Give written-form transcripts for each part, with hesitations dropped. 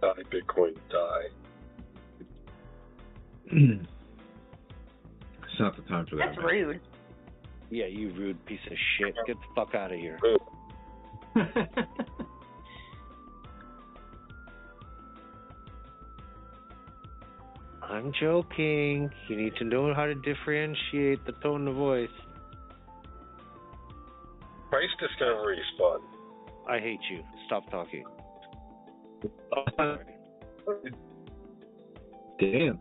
Die, Bitcoin, die. It's not the time for that. That's rude. Yeah, you rude piece of shit. Get the fuck out of here. I'm joking. You need to know how to differentiate the tone of voice. Price discovery is fun. I hate you. Stop talking. Damn.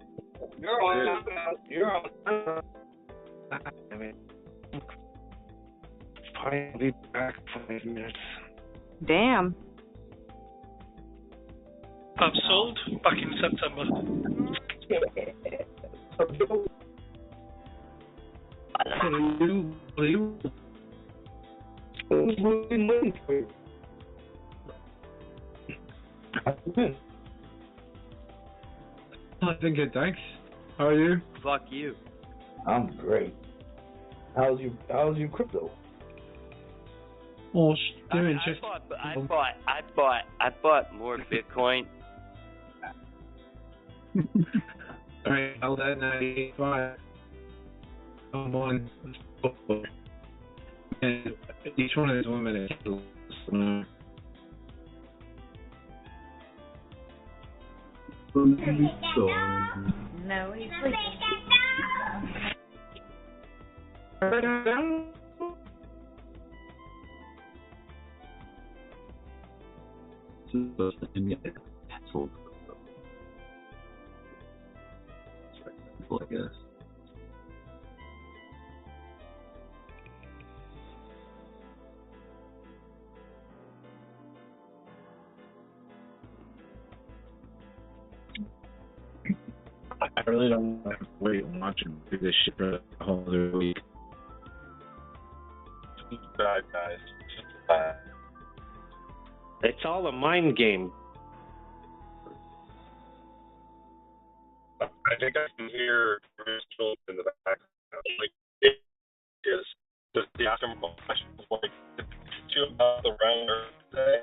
You're on. I mean, I'll be back in 5 minutes. Damn. I'm sold back in September. I think good, thanks. How are you? Fuck you. I'm great. How's your crypto? Oh, I bought more Bitcoin. Alright, held at 98.5. Come on. And each one of these women is No, he's sleeping. I guess. I really don't want to wait and watch him do this shit for a whole other week. Bad guys. It's all a mind game. I think I can hear Crystal in the background. Like, it is just the aftermath like two about the rounder today.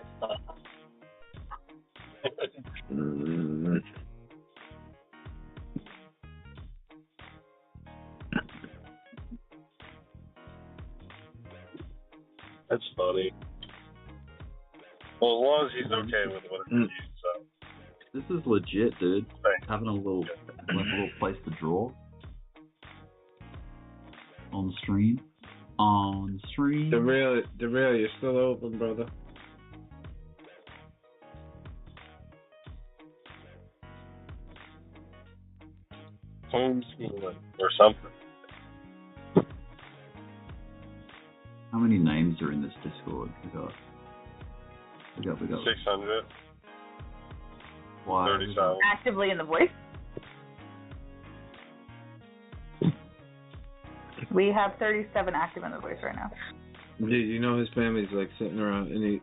That's funny. Well, as long as he's okay with what it is, so. This is legit, dude. Thanks. Having a little place to draw on stream. On stream. The real, you're still open, brother. Homeschooling or something. How many names are in this Discord? We got 600. Why? 37. Actively in the voice. We have 37 active in the voice right now. Dude, you know his family's like sitting around, and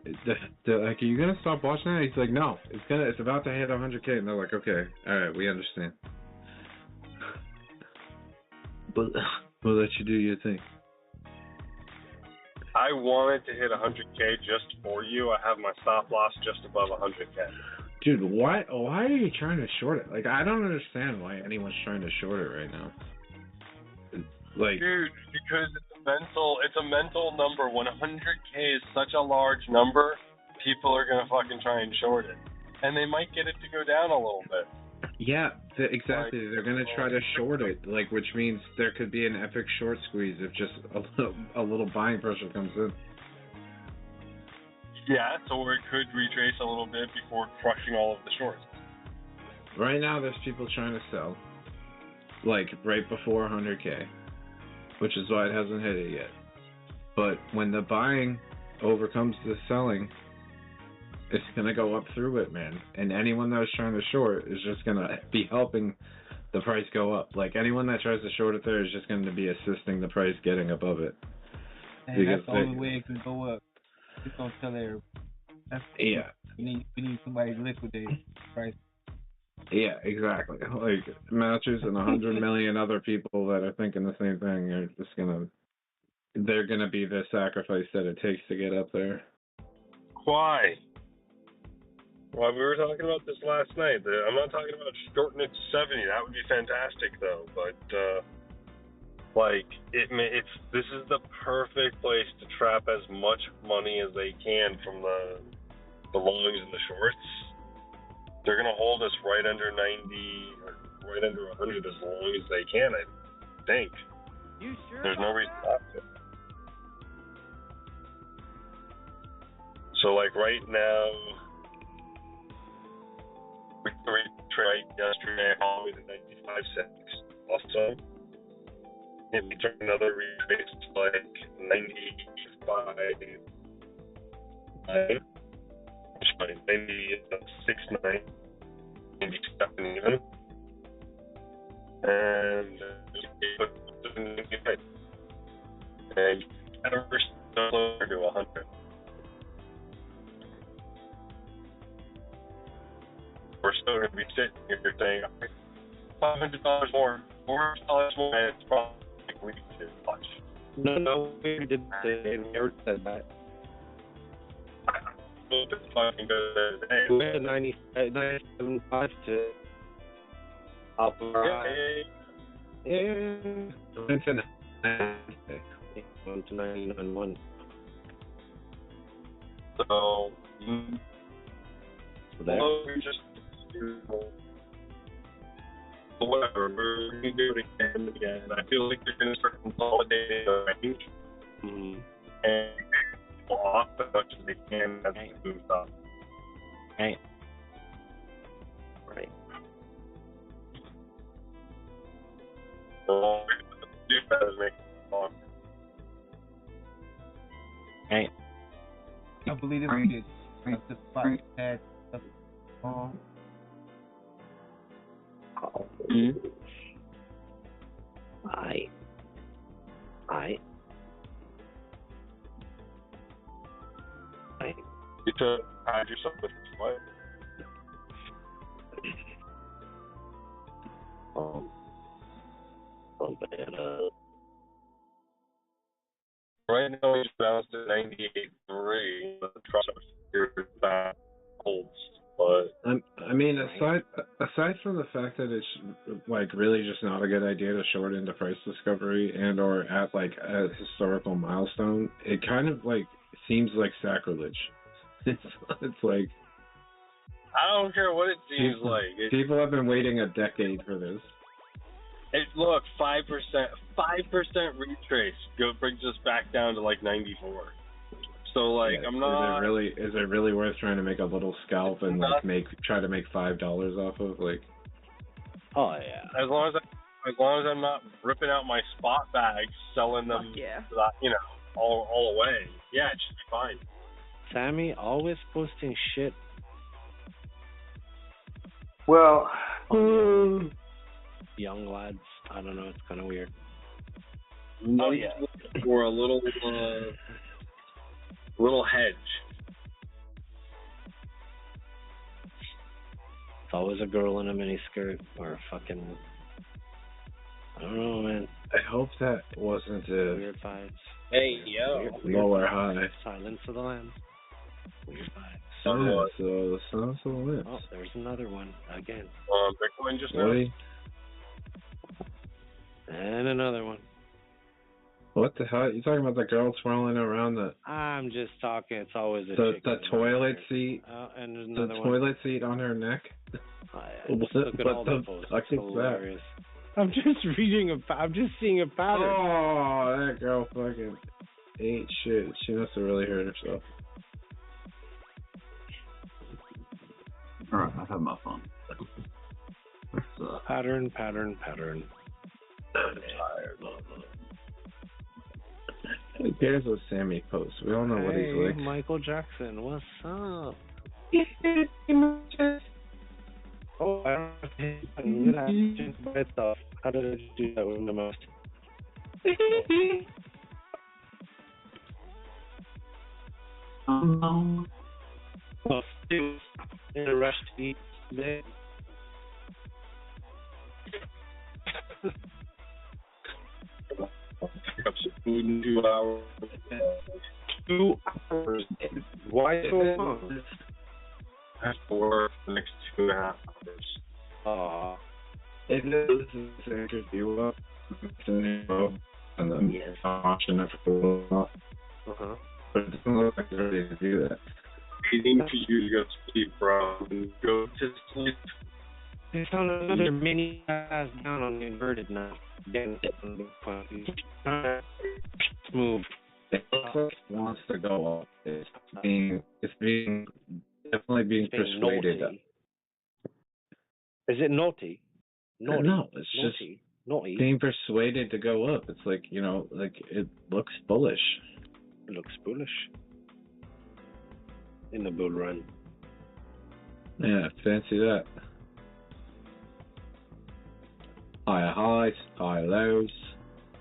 they're like, "Are you gonna stop watching that?" He's like, "No, it's about to hit 100K," and they're like, "Okay, all right, we understand." But we'll let you do your thing. I wanted to hit 100K just for you. I have my stop loss just above 100K. Dude, why are you trying to short it? Like, I don't understand why anyone's trying to short it right now. Like, dude, because it's a mental number. When 100K is such a large number, people are gonna fucking try and short it, and they might get it to go down a little bit. Yeah, exactly. They're gonna try to short it, like, which means there could be an epic short squeeze if just a little buying pressure comes in. Yeah, or it could retrace a little bit before crushing all of the shorts. Right now, there's people trying to sell, like, right before 100K, which is why it hasn't hit it yet. But when the buying overcomes the selling, it's going to go up through it, man. And anyone that was trying to short is just going to be helping the price go up. Like, anyone that tries to short it there is just going to be assisting the price getting above it. And that's the only way it can go up. Just don't tell everybody. Yeah. We need somebody to liquidate price. Yeah, exactly. Like, Matches and 100 million other people that are thinking the same thing are just they're gonna be the sacrifice that it takes to get up there. Why? Well, we were talking about this last night. I'm not talking about shorting it to 70. That would be fantastic, though. But this is the perfect place to trap as much money as they can from the longs and the shorts. They're gonna hold us right under 90, or right under 100 as long as they can. I think. You sure? There's no reason not to. So, like right now, we trade yesterday all the way to 95 cents. Also, if we turn another retrace to like 95, 96, 97 even, and we're still closer to 100. We're still going to be sitting here saying $500 more, $400 more, and it's probably too much. No, we didn't say it. We never said that. It's fucking good today. We had 97.5 to up our Went to 99.1. So, we're just whatever. We're going to do it again and again. I feel like they're going to start consolidating the range and go off as much as they can as they move up. Right. The longer do that is make it longer. Right. I believe this is the spot that You should hide yourself with this light. Right now we just bounced at 98.3. The trust here that holds, but I mean, aside from the fact that it's like really just not a good idea to short into price discovery and or at like a historical milestone, it kind of like seems like sacrilege. It's like I don't care what it seems like. People have been waiting a decade for this. Look, 5% retrace brings us back down to like 94. So like, Yeah, I'm not. Is it really worth trying to make a little scalp and like try to make $5 off of like? Oh yeah. As long as I'm not ripping out my spot bags, selling them, all away. Yeah, it should be fine. Sammy always posting shit. Well, Young lads, I don't know, it's kind of weird. Oh yeah. Or a little hedge. It's always a girl in a miniskirt or a fucking, I don't know, man. I hope that wasn't a Weird vibes. Hey, yo. Low or high. Silence of the Lambs. Weird vibes. So the Silence of the Lambs. Oh, there's another one again. Bitcoin just now. And another one. What the hell? You talking about the girl twirling around the? I'm just talking. It's always a chick. The toilet seat. And there's another the one. toilet seat on her neck. Oh, yeah. Look at all the posts. Fuck is hilarious. I'm just reading I'm just seeing a pattern. Oh, that girl fucking ate shit. She must have really hurt herself. Alright, I have my phone. Pattern. I'm tired. Who cares what Sammy posts? We all know what he's like. Michael Jackson, what's up? Oh, I don't have to buy stuff. How did I do that with the most? Well, still in a rush to eat today. Pick up some food in 2 hours. 2 hours? Why so long? I have to work. 2.5 hours. If this is an interview up, and then I'm watching it for a while. But it doesn't look like they're ready to do that. Waiting for you to go to sleep, bro. Go to sleep. There's another mini ass down on the inverted now. Move. It looks like it wants to go up. It's definitely being persuaded. Naughty. Is it naughty? Naughty. No, it's naughty. just naughty. being persuaded to go up. It's like, like it looks bullish. It looks bullish. In the bull run. Yeah, fancy that. High highs, high lows.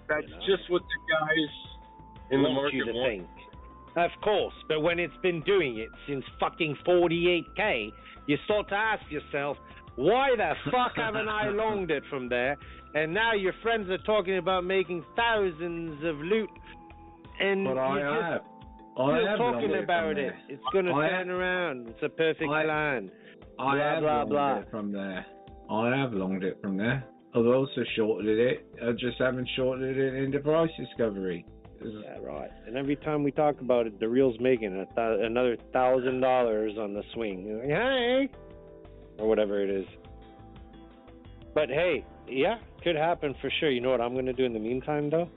That's just what the guys in the market want. Think. Of course, but when it's been doing it since fucking 48K, you start to ask yourself, why the fuck haven't I longed it from there? And now your friends are talking about making thousands of loot, and but you're just still talking about it. It's going to turn around. It's a perfect plan. I have longed it from there. I have longed it from there. I've also shorted it. I just haven't shorted it into price discovery. Yeah, right. And every time we talk about it, the real's making another $1,000 on the swing. You're like, hey, or whatever it is. But hey, yeah, could happen for sure. You know what I'm going to do in the meantime, though?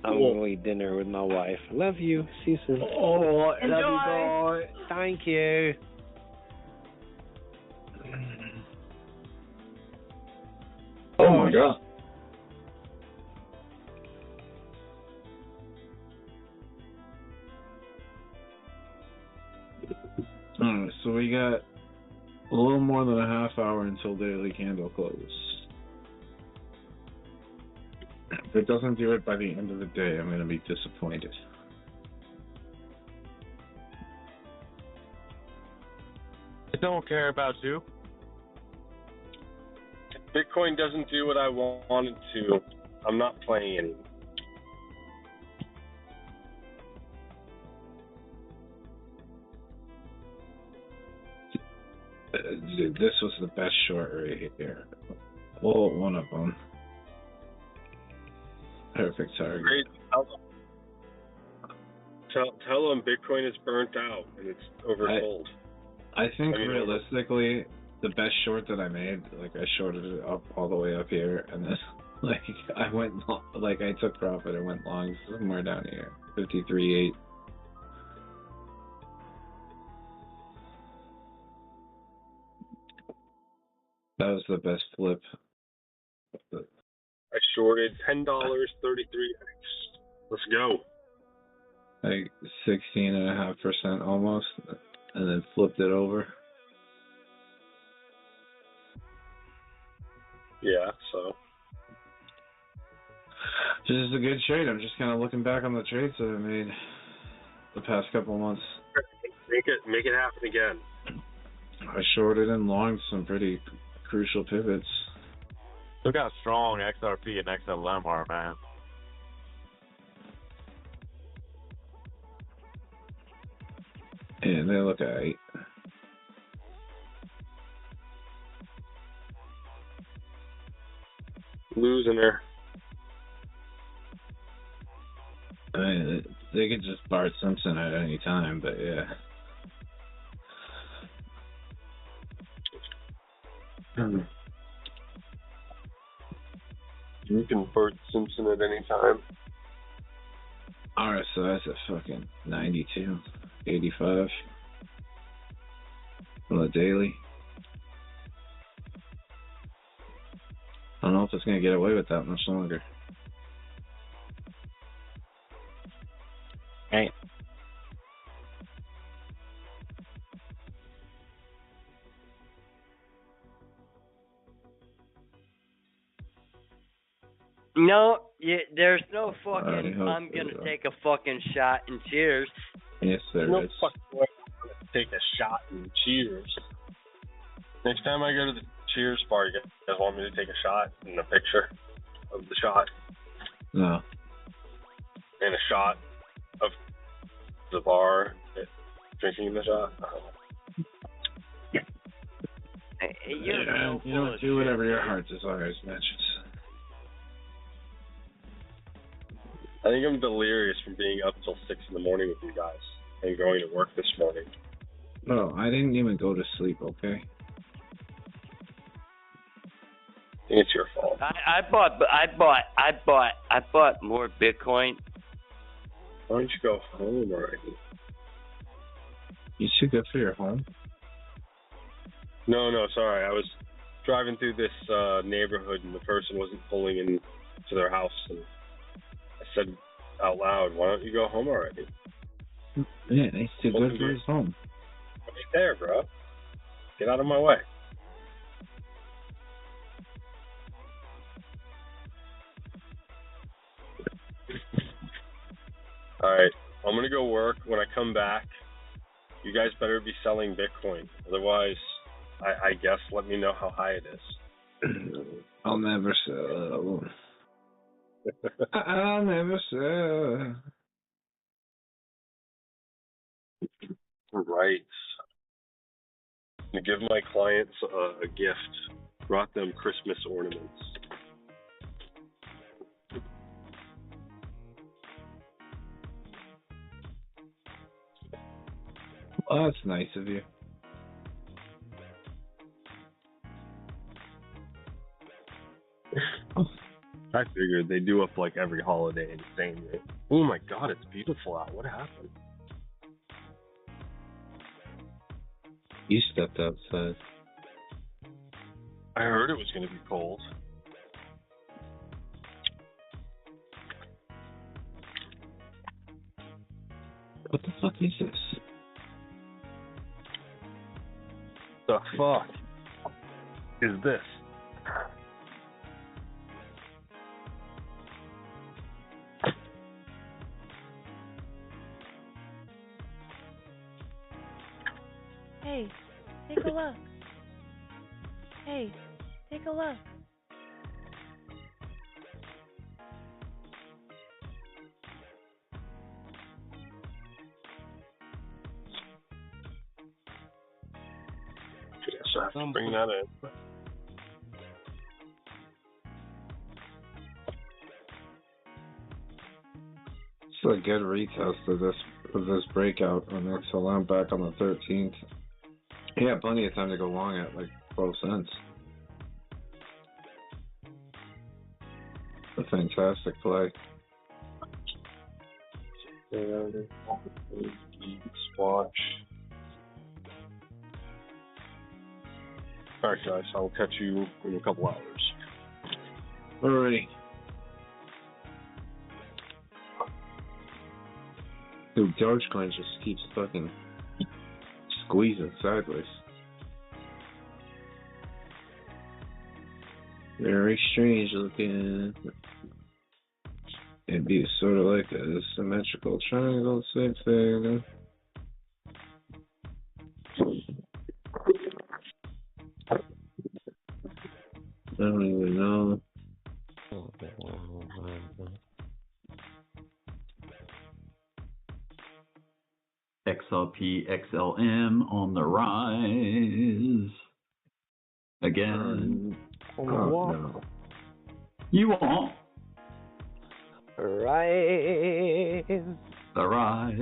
I'm going to eat dinner with my wife. Love you. See you soon. Oh, love you, Enjoy. boy. Thank you. Oh my god. Alright, so we got a little more than a half hour until daily candle close. If it doesn't do it by the end of the day, I'm going to be disappointed. I don't care about you. Bitcoin doesn't do what I want it to. I'm not playing anymore. This was the best short right here. Well, one of them. Perfect target. Great. Tell them Bitcoin is burnt out and it's oversold. I think realistically, the best short that I made, I shorted it up all the way up here, and then I went long, I took profit and went long somewhere down here, 53.8. That was the best flip. I shorted $10, 33x. Let's go. 16.5% almost, and then flipped it over. Yeah, so. This is a good trade. I'm just kind of looking back on the trades that I made the past couple of months. Make it happen again. I shorted and longed some pretty crucial pivots. Look how strong XRP and XLM are, man. And they look alright. Losing her. I mean, they could just Bart Simpson at any time, but yeah. You can Bart Simpson at any time. Alright, so that's a fucking 92, 85 on the daily. I don't know if it's going to get away with that much longer. Hey. No, there's no fucking, I'm going to take a fucking shot and cheers. Yes, there no is. fucking way I'm going to take a shot and cheers. Next time I go to the cheers bar, you guys want me to take a shot and a picture of the shot? No. And a shot of the bar drinking the shot? You're so you know, full of do whatever your heart desires, Mitch. I think I'm delirious from being up till 6 in the morning with you guys and going to work this morning. No, I didn't even go to sleep, okay? I think it's your fault. I bought more Bitcoin. Why don't you go home already? You too good for your home? No, sorry. I was driving through this neighborhood and the person wasn't pulling into their house. And I said out loud, why don't you go home already? Yeah, he's too good for his home. I'm right there, bro. Get out of my way. Alright, I'm going to go work. When I come back, you guys better be selling Bitcoin. Otherwise, I guess let me know how high it is. I'll never sell. I'll never sell. Right. To give my clients a gift. Brought them Christmas ornaments. Well, that's nice of you. I figured they do up like every holiday in the same day. Oh my god, it's beautiful out. What happened? You stepped outside. I heard it was going to be cold. What the fuck is this? The fuck is this? Hey, take a look. Hey, take a look. So I have to bring that in. It's a good retest of this breakout on XLM back on the 13th. He had plenty of time to go long at like 12 cents. A fantastic play. Watch. Alright guys, I'll catch you in a couple hours. Alrighty. Dude, Dogecoin just keeps fucking squeezing sideways. Very strange looking. It'd be sort of like a symmetrical triangle, same thing. I don't even know. XRP XLM on the rise. Again. No. You want Rise. the rise.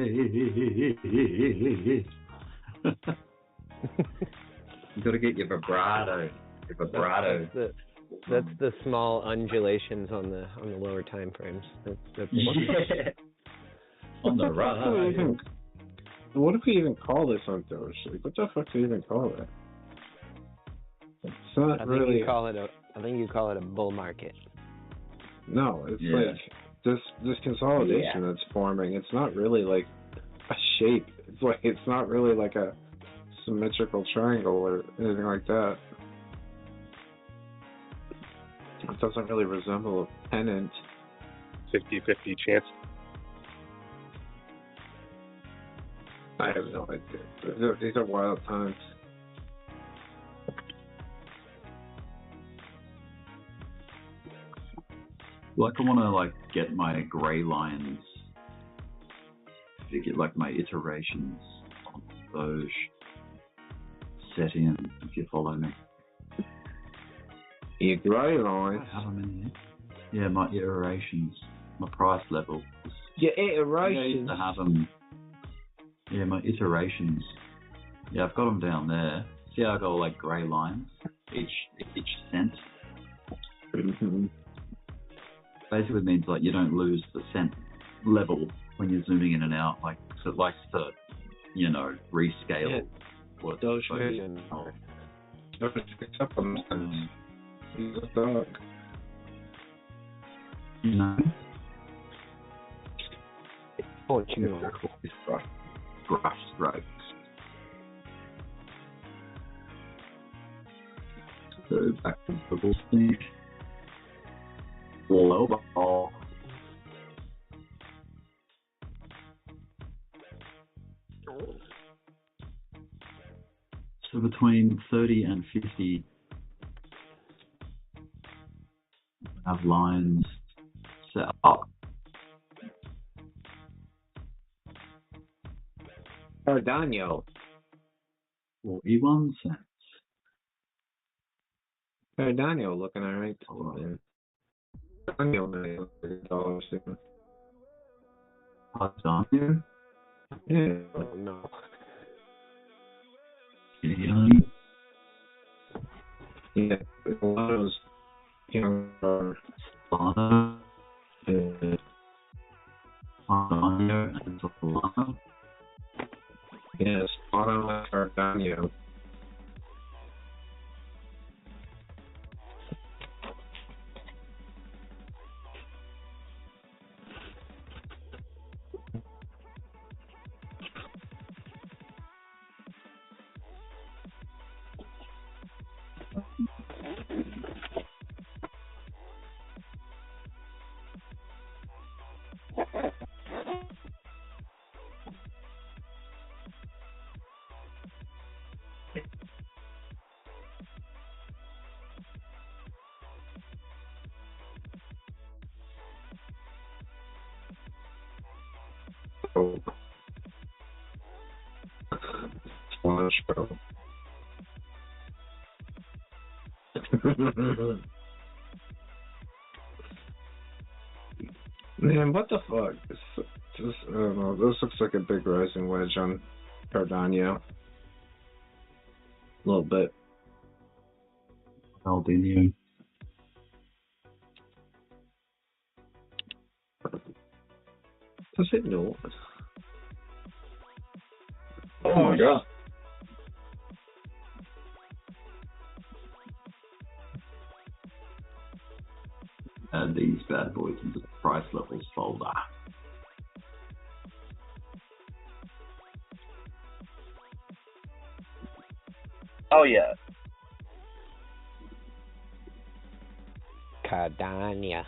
You gotta get your vibrato. That's the small undulations on the lower time frames. That's yeah. On the rise. What do we even call this on Doge? Like, what the fuck do we even call it? It's not I really. I think you call it a bull market. No, it's like this consolidation that's forming. It's not really like a shape. It's not really like a symmetrical triangle or anything like that. It doesn't really resemble a pennant. 50-50 chance. I have no idea. These are wild times. Like, I want to get my gray lines, to get like my iterations on Doge set in, if you follow me. Your grey lines. I have them in here. Yeah, my iterations, my price level. Your I used iterations. to have them. Yeah, my iterations. Yeah, I've got them down there. See how I got like grey lines each cent. Basically means like you don't lose the cent level when you're zooming in and out. Like, so it likes to, rescale. What Those up on he's a dog. Brush strokes. So back to the ball thing. Low ball. So between 30 and 50 have lines set up. Cardano. 41 cents. Cardano looking alright. Cardano $1 soon. Cardano? Yeah. Oh no. Yeah. A lot of those younger Solana. Cardano and Solana. Yes, Solana Cardano. Oh. Launch bro. Man, what the fuck? This, I don't know. This looks like a big rising wedge on Cardano. A little bit. Cardano. Does it know? Oh my god. Add these bad boys into the price levels folder. Oh yeah. Cardania.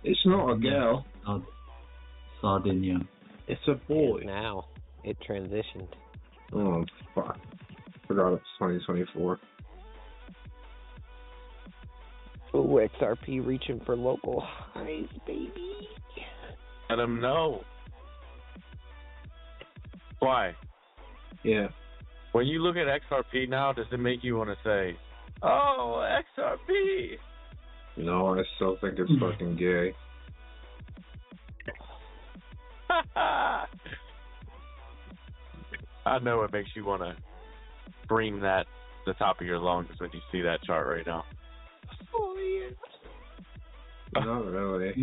It's not a girl. Sardinia. It's a boy. Now it transitioned. Oh fuck! Forgot it's 2024. Ooh, XRP reaching for local highs, baby. Let them know. Why? Yeah. When you look at XRP now, does it make you want to say, "Oh, XRP"? No, I still think it's fucking gay. I know it makes you want to scream that the top of your lungs when you see that chart right now. Oh yeah. Not really.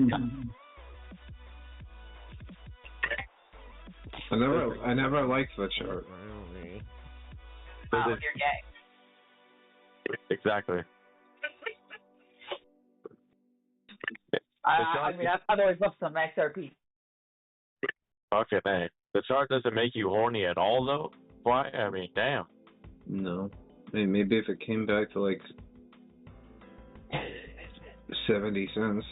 I never liked the chart. Wow, you're gay. Exactly. I mean, I've always loved some XRP. Fucking A. The chart doesn't make you horny at all, though? Why? I mean, damn. No. I mean, maybe if it came back to like 70 cents.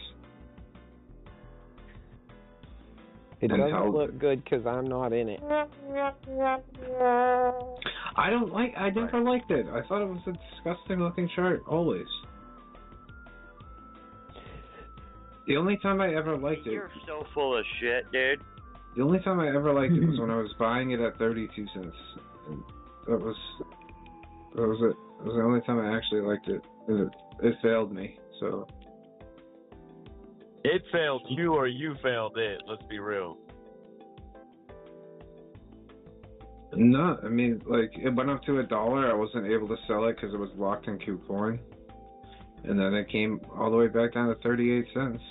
It doesn't look good because I'm not in it. I never liked it. I thought it was a disgusting looking chart, always. The only time I ever liked it... You're so full of shit, dude. The only time I ever liked it was when I was buying it at 32 cents. And that was it. It was the only time I actually liked it. It failed me, so. It failed you or you failed it. Let's be real. No, I mean, like, it went up to $1. I wasn't able to sell it because it was locked in KuCoin. And then it came all the way back down to 38 cents.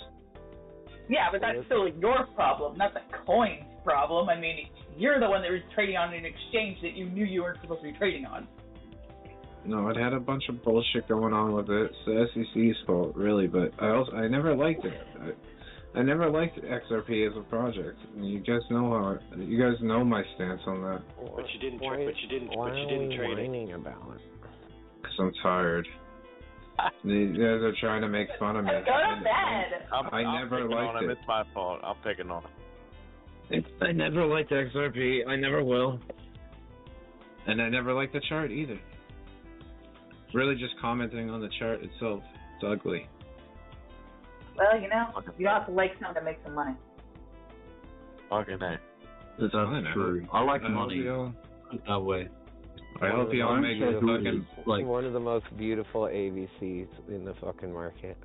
Yeah, but that's still your problem, not the coin's problem. I mean, you're the one that was trading on an exchange that you knew you weren't supposed to be trading on. No, it had a bunch of bullshit going on with it. It's the SEC's fault, really, but I never liked it. I never liked XRP as a project. You guys know my stance on that. But you didn't trade it. About it? Because I'm tired. These guys are trying to make fun of me. Go to bed. I never liked it. It's my fault. I'm picking on it. I never liked XRP. I never will. And I never liked the chart either. Really just commenting on the chart itself. It's ugly. Well, you know, you don't have to like something to make some money. Fucking that. That's true. I like money that way. I hope y'all make it fucking like one of the most beautiful ABCs in the fucking market.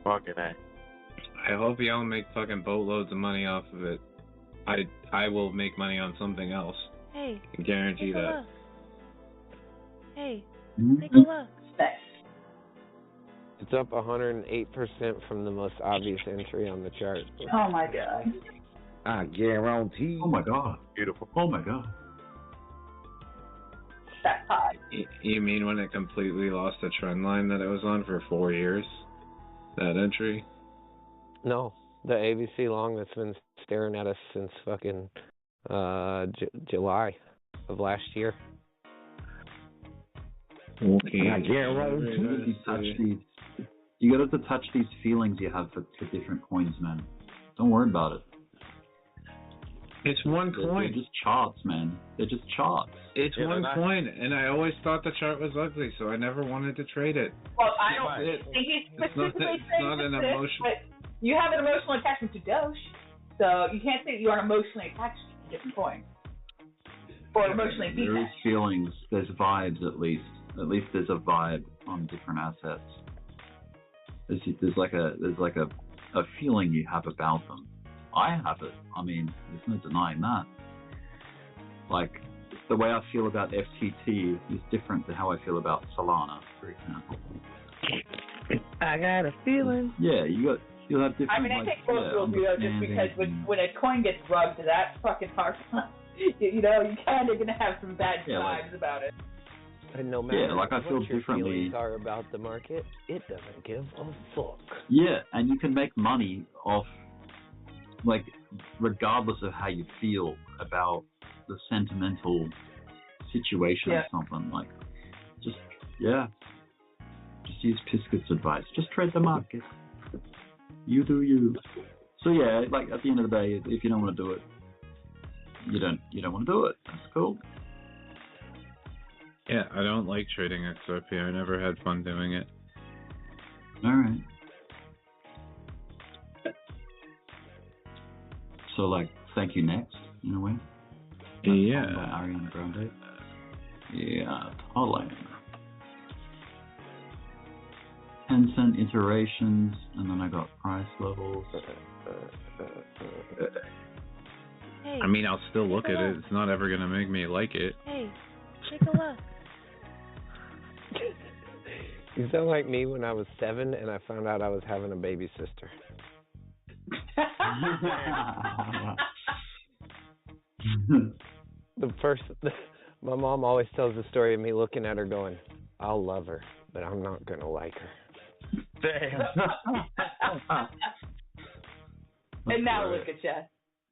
Fucking that. I hope y'all make fucking boatloads of money off of it. I will make money on something else. Hey. I can guarantee that. Look. Hey, take a look. It's up 108% from the most obvious entry on the chart. Oh my god. I guarantee. Oh my god. Beautiful. Oh my god. That's hot. You mean when it completely lost the trend line that it was on for 4 years? That entry? No, the ABC long that's been staring at us since fucking July of last year. Okay. I guarantee. You gotta touch these feelings you have for different coins, man. Don't worry about it. It's one coin. They're just charts, man. They're just charts. It's one coin, and I always thought the chart was ugly, so I never wanted to trade it. Well, I don't think he's specifically saying an emotion. But you have an emotional attachment to Doge, so you can't say that you are emotionally attached to different coins. Or emotionally detached. There is feelings. There's vibes, at least. At least there's a vibe on different assets. There's like a feeling you have about them. I have it. I mean, there's no denying that. Like, the way I feel about FTT is different to how I feel about Solana, for example. I got a feeling. Yeah, you'll have different. I mean, I think most will do though, just because when a coin gets rubbed that fucking hard, you know, you're kind of gonna have some bad vibes about it. And no matter I feel what your differently. feelings are about the market, it doesn't give a fuck. Yeah, and you can make money off, like, regardless of how you feel about the sentimental situation or something. Like, just use Piscot's advice. Just trade the market. You do you. So yeah, like at the end of the day, if you don't want to do it, you don't want to do it. That's cool. Yeah, I don't like trading XRP. I never had fun doing it. All right. So, like, thank you next, in a way? Yeah. Ariana Grande? Yeah, totally. 10-cent iterations, and then I got price levels. Hey, I mean, I'll still look at it. It's not ever going to make me like it. Hey, take a look. You sound like me when I was 7 and I found out I was having a baby sister. My mom always tells the story of me looking at her going, I'll love her, but I'm not going to like her. Damn. And now look at you.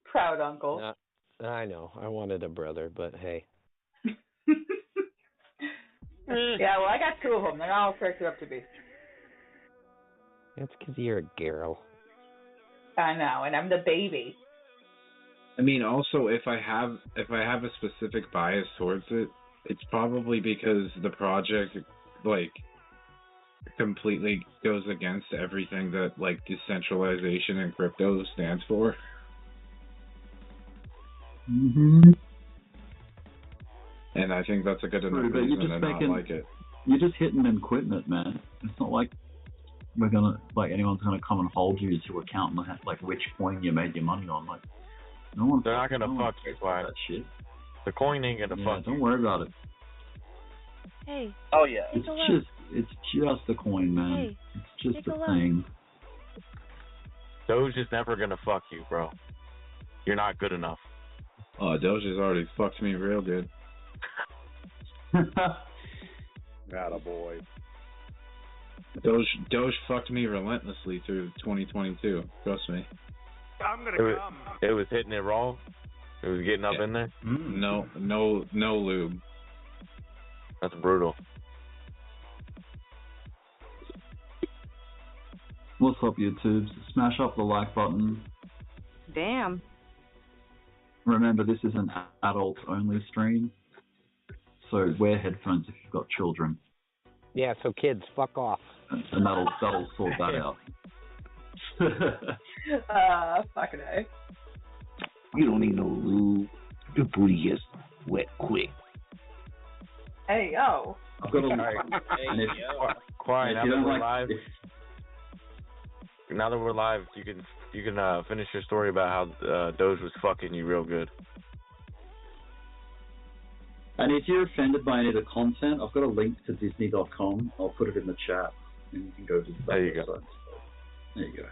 Proud uncle. I know. I wanted a brother, but hey. Yeah, well, I got 2 of them. They're all character up to be. That's because you're a girl. I know, and I'm the baby. I mean, also, if I have a specific bias towards it, it's probably because the project, like, completely goes against everything that, like, decentralization and crypto stands for. Mm-hmm. And I think that's a good enough reason to not like it. You're just hitting and quitting it, man. It's not like anyone's gonna come and hold you to account and like which coin you made your money on. Like, no one. They're not gonna fuck you, Clyde. That shit. The coin ain't gonna fuck you. Don't worry about it. Hey. Oh yeah. Take a look. It's just a coin, man. Hey, it's just take a a look. thing. Doge is never gonna fuck you, bro. You're not good enough. Oh, Doge has already fucked me real good. Attaboy. Doge fucked me relentlessly through 2022. Trust me. I'm gonna come. It was hitting it raw. It was getting up in there. No lube. That's brutal. What's up, YouTubes? Smash up the like button. Damn. Remember, this is an adult-only stream, so wear headphones if you've got children. Yeah, so kids, fuck off. And that'll sort that out. Fucking A. You don't need no lube. Your booty gets wet quick. Hey, yo. I've got a Quiet. Now that we're live. Now that we're live, you can finish your story about how Doge was fucking you real good. And if you're offended by any of the content, I've got a link to Disney.com. I'll put it in the chat, and you can go visit that website. Go. There you go.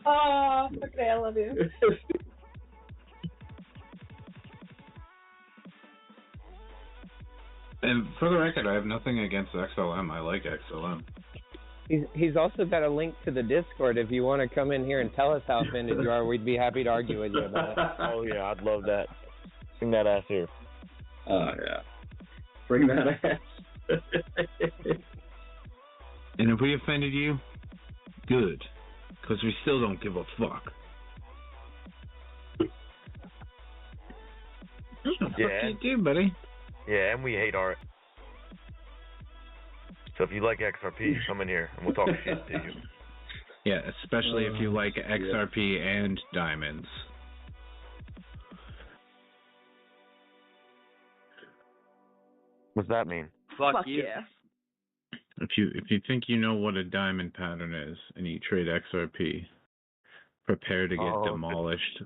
Oh, okay, I love you. And for the record, I have nothing against XLM. I like XLM. He's also got a link to the Discord. If you want to come in here and tell us how offended you are, we'd be happy to argue with you about it. Oh yeah, I'd love that. Bring that ass here. Oh yeah. Bring that ass. And if we offended you, good. Because we still don't give a fuck. Yeah. Fuck you do, buddy. Yeah, and we hate art. So if you like XRP, come in here and we'll talk shit to you. Yeah, especially if you like XRP and diamonds. What's that mean? Fuck you. Yeah. If you think you know what a diamond pattern is and you trade XRP, prepare to get demolished.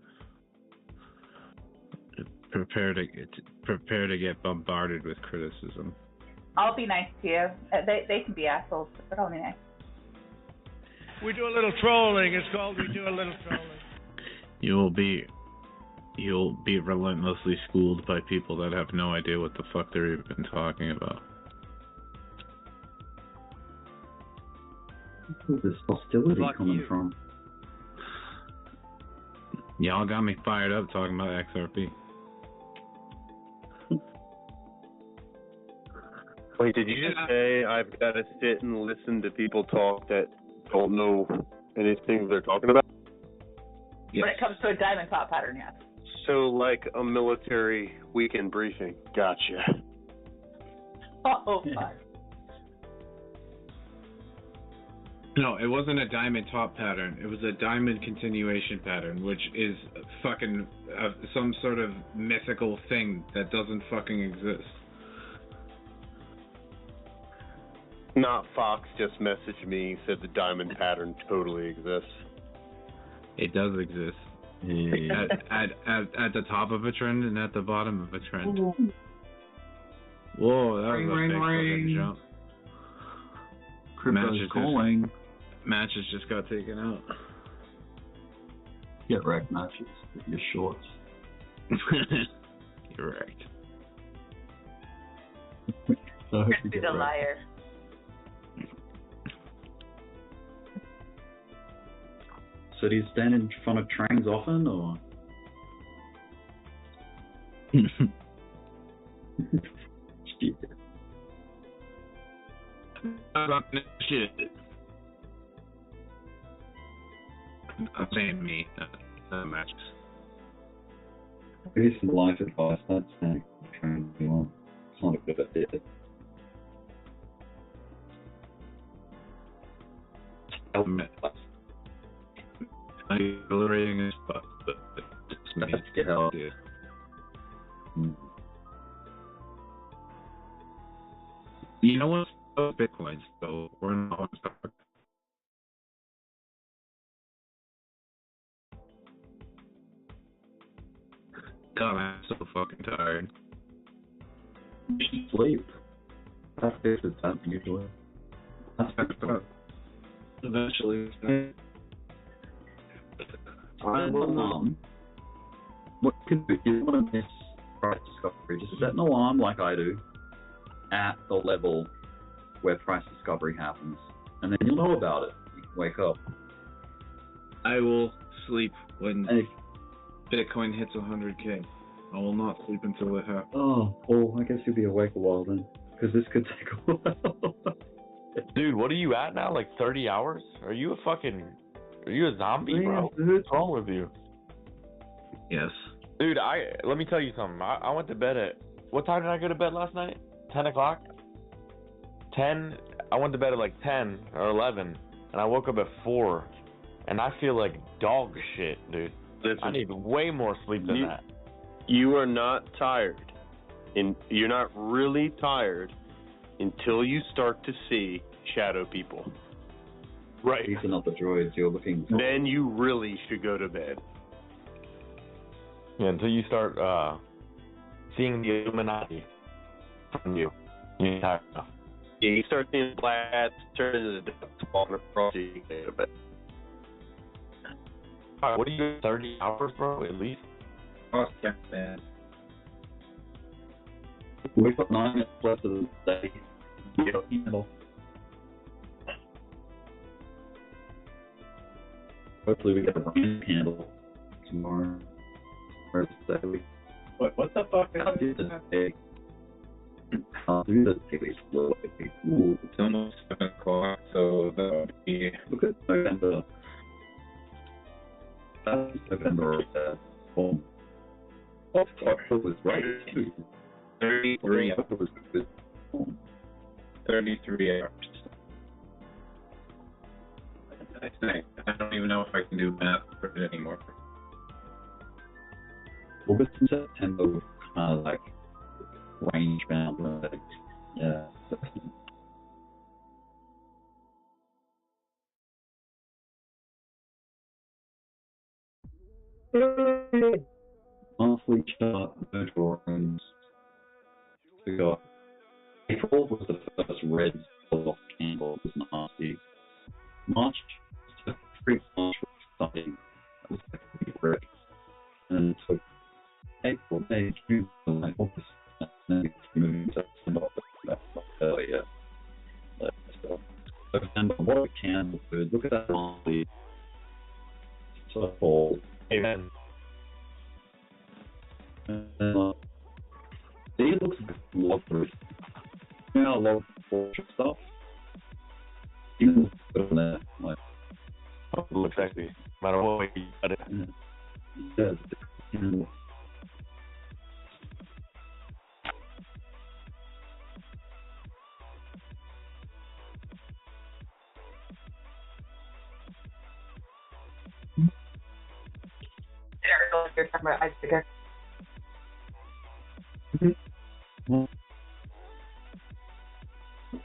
Prepare to get bombarded with criticism. I'll be nice to you. They can be assholes, but I'll be nice. We do a little trolling. It's called we do a little trolling. You'll be relentlessly schooled by people that have no idea what the fuck they're even talking about. Where's this hostility coming from? Y'all got me fired up talking about XRP. Wait, did you just say I've got to sit and listen to people talk that don't know anything they're talking about? Yes. When it comes to a diamond top pattern, yes. So, like a military weekend briefing. Gotcha. Oh, fuck. No, it wasn't a diamond top pattern. It was a diamond continuation pattern, which is fucking some sort of mythical thing that doesn't fucking exist. Not Fox just messaged me, said the diamond pattern totally exists. It does exist. Yeah. At the top of a trend and at the bottom of a trend. Whoa, that was a big fucking jump. Krypto's calling. Matches just got taken out. Get wrecked, Matches, with your shorts. You're wrecked. Crispy the liar. So do you stand in front of trains often, or? Shit. I'm saying me, not Matches. Maybe some life advice. That's saying train you want. It's not a good idea. I'm deliberating this, but it's me. Get out. You know what's Bitcoin, so we're not on stock. God, I'm so fucking tired. Sleep. That's the time usually. That's Eventually. What can do? You want to miss price discovery? Just set an alarm like I do at the level where price discovery happens, and then you'll know about it. You can wake up. I will sleep when Bitcoin hits 100K. I will not sleep until it happens. Oh, well, I guess you'll be awake a while then, because this could take a while. Dude, what are you at now? Like 30 hours? Are you a zombie, bro? Dude. What's wrong with you? Yes. Dude, let me tell you something. I went to bed at, what time did I go to bed last night? 10 o'clock? 10? I went to bed at like 10 or 11, and I woke up at 4, and I feel like dog shit, dude. Listen, I need way more sleep than that. You are not tired, and you're not really tired until you start to see shadow people. Right. These are not the droids you're looking for. Then you really should go to bed. Yeah, until you start seeing the Illuminati from you. You're tired enough. Yeah, you start seeing black hats turn into the dust falling across you, you can go to bed. Alright, what are you, 30 hours, bro, at least? Oh, yeah, man. We've got 9 minutes left of the day. Hopefully we get a rain candle tomorrow. Or Saturday. What the fuck? I'll do the day. I'll do the daily slow. Ooh. It's almost 7 o'clock, so that would be... Look at November. That's November. Boom. Oh, October was right, too. 33 hours. October was good. 33 hours. That's nice. I don't even know if I can do math for it anymore. August and September was kind of like range bound, right? Yeah. Monthly chart, no drawings. We got April was the first red soft candle, it was nasty. March, pretty March was something that was like a big red. And it took April, May, June, July, August, and then it's moving to September, that's not earlier. So, September, what a candle, dude. Look at that monthly. So cold. Amen. And these looks like log proof. You know how log portrait stuff? Even looks good on there. Like, it looks sexy. No matter what way you cut it. Yeah, candle. You're talking about ice picker.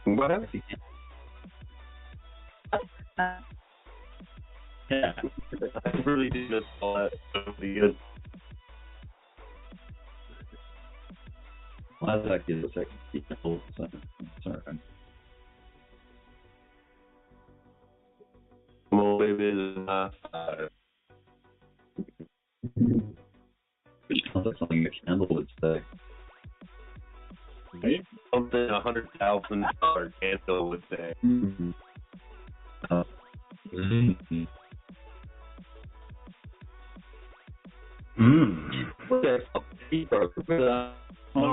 What else? Yeah. I really did miss all that. So pretty good. Well, that's actually the second candle. So, sorry. Well, maybe it's not. Which comes up something a candle would say. Something $100,000 candle would say. Mm-hmm. Oh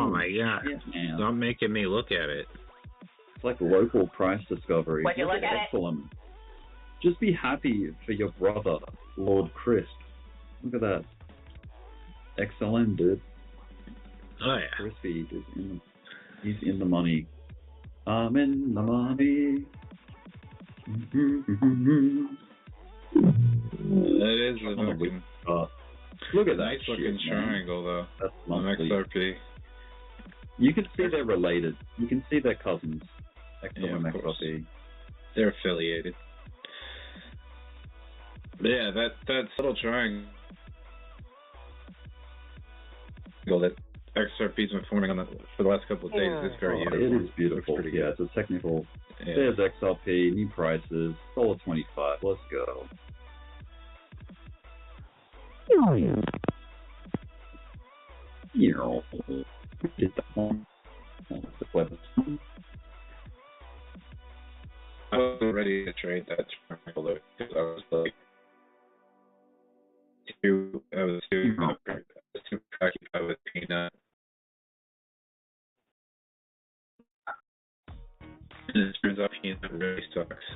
my god. Yeah, Stop making me look at it. It's like local price discovery. When you look at excellent. Just be happy for your brother, Lord Crisp. Look at that. Excellent, dude. Oh yeah. Crispy is he's in the money. I'm in the money. That is a looking. Look at that nice shit, looking triangle, though. That's on XRP. You can see they're related. You can see they're cousins. XLM. They're affiliated. But yeah, that little triangle that XRP's been forming for the last couple of days is very uniform. It is beautiful. Yeah, it's a technical. Yeah. There's XLP, new prices, $1.25. Let's go. Get that one. I was ready to trade that triangle because I was like too preoccupied with Peanut. And it turns out Peanut really sucks.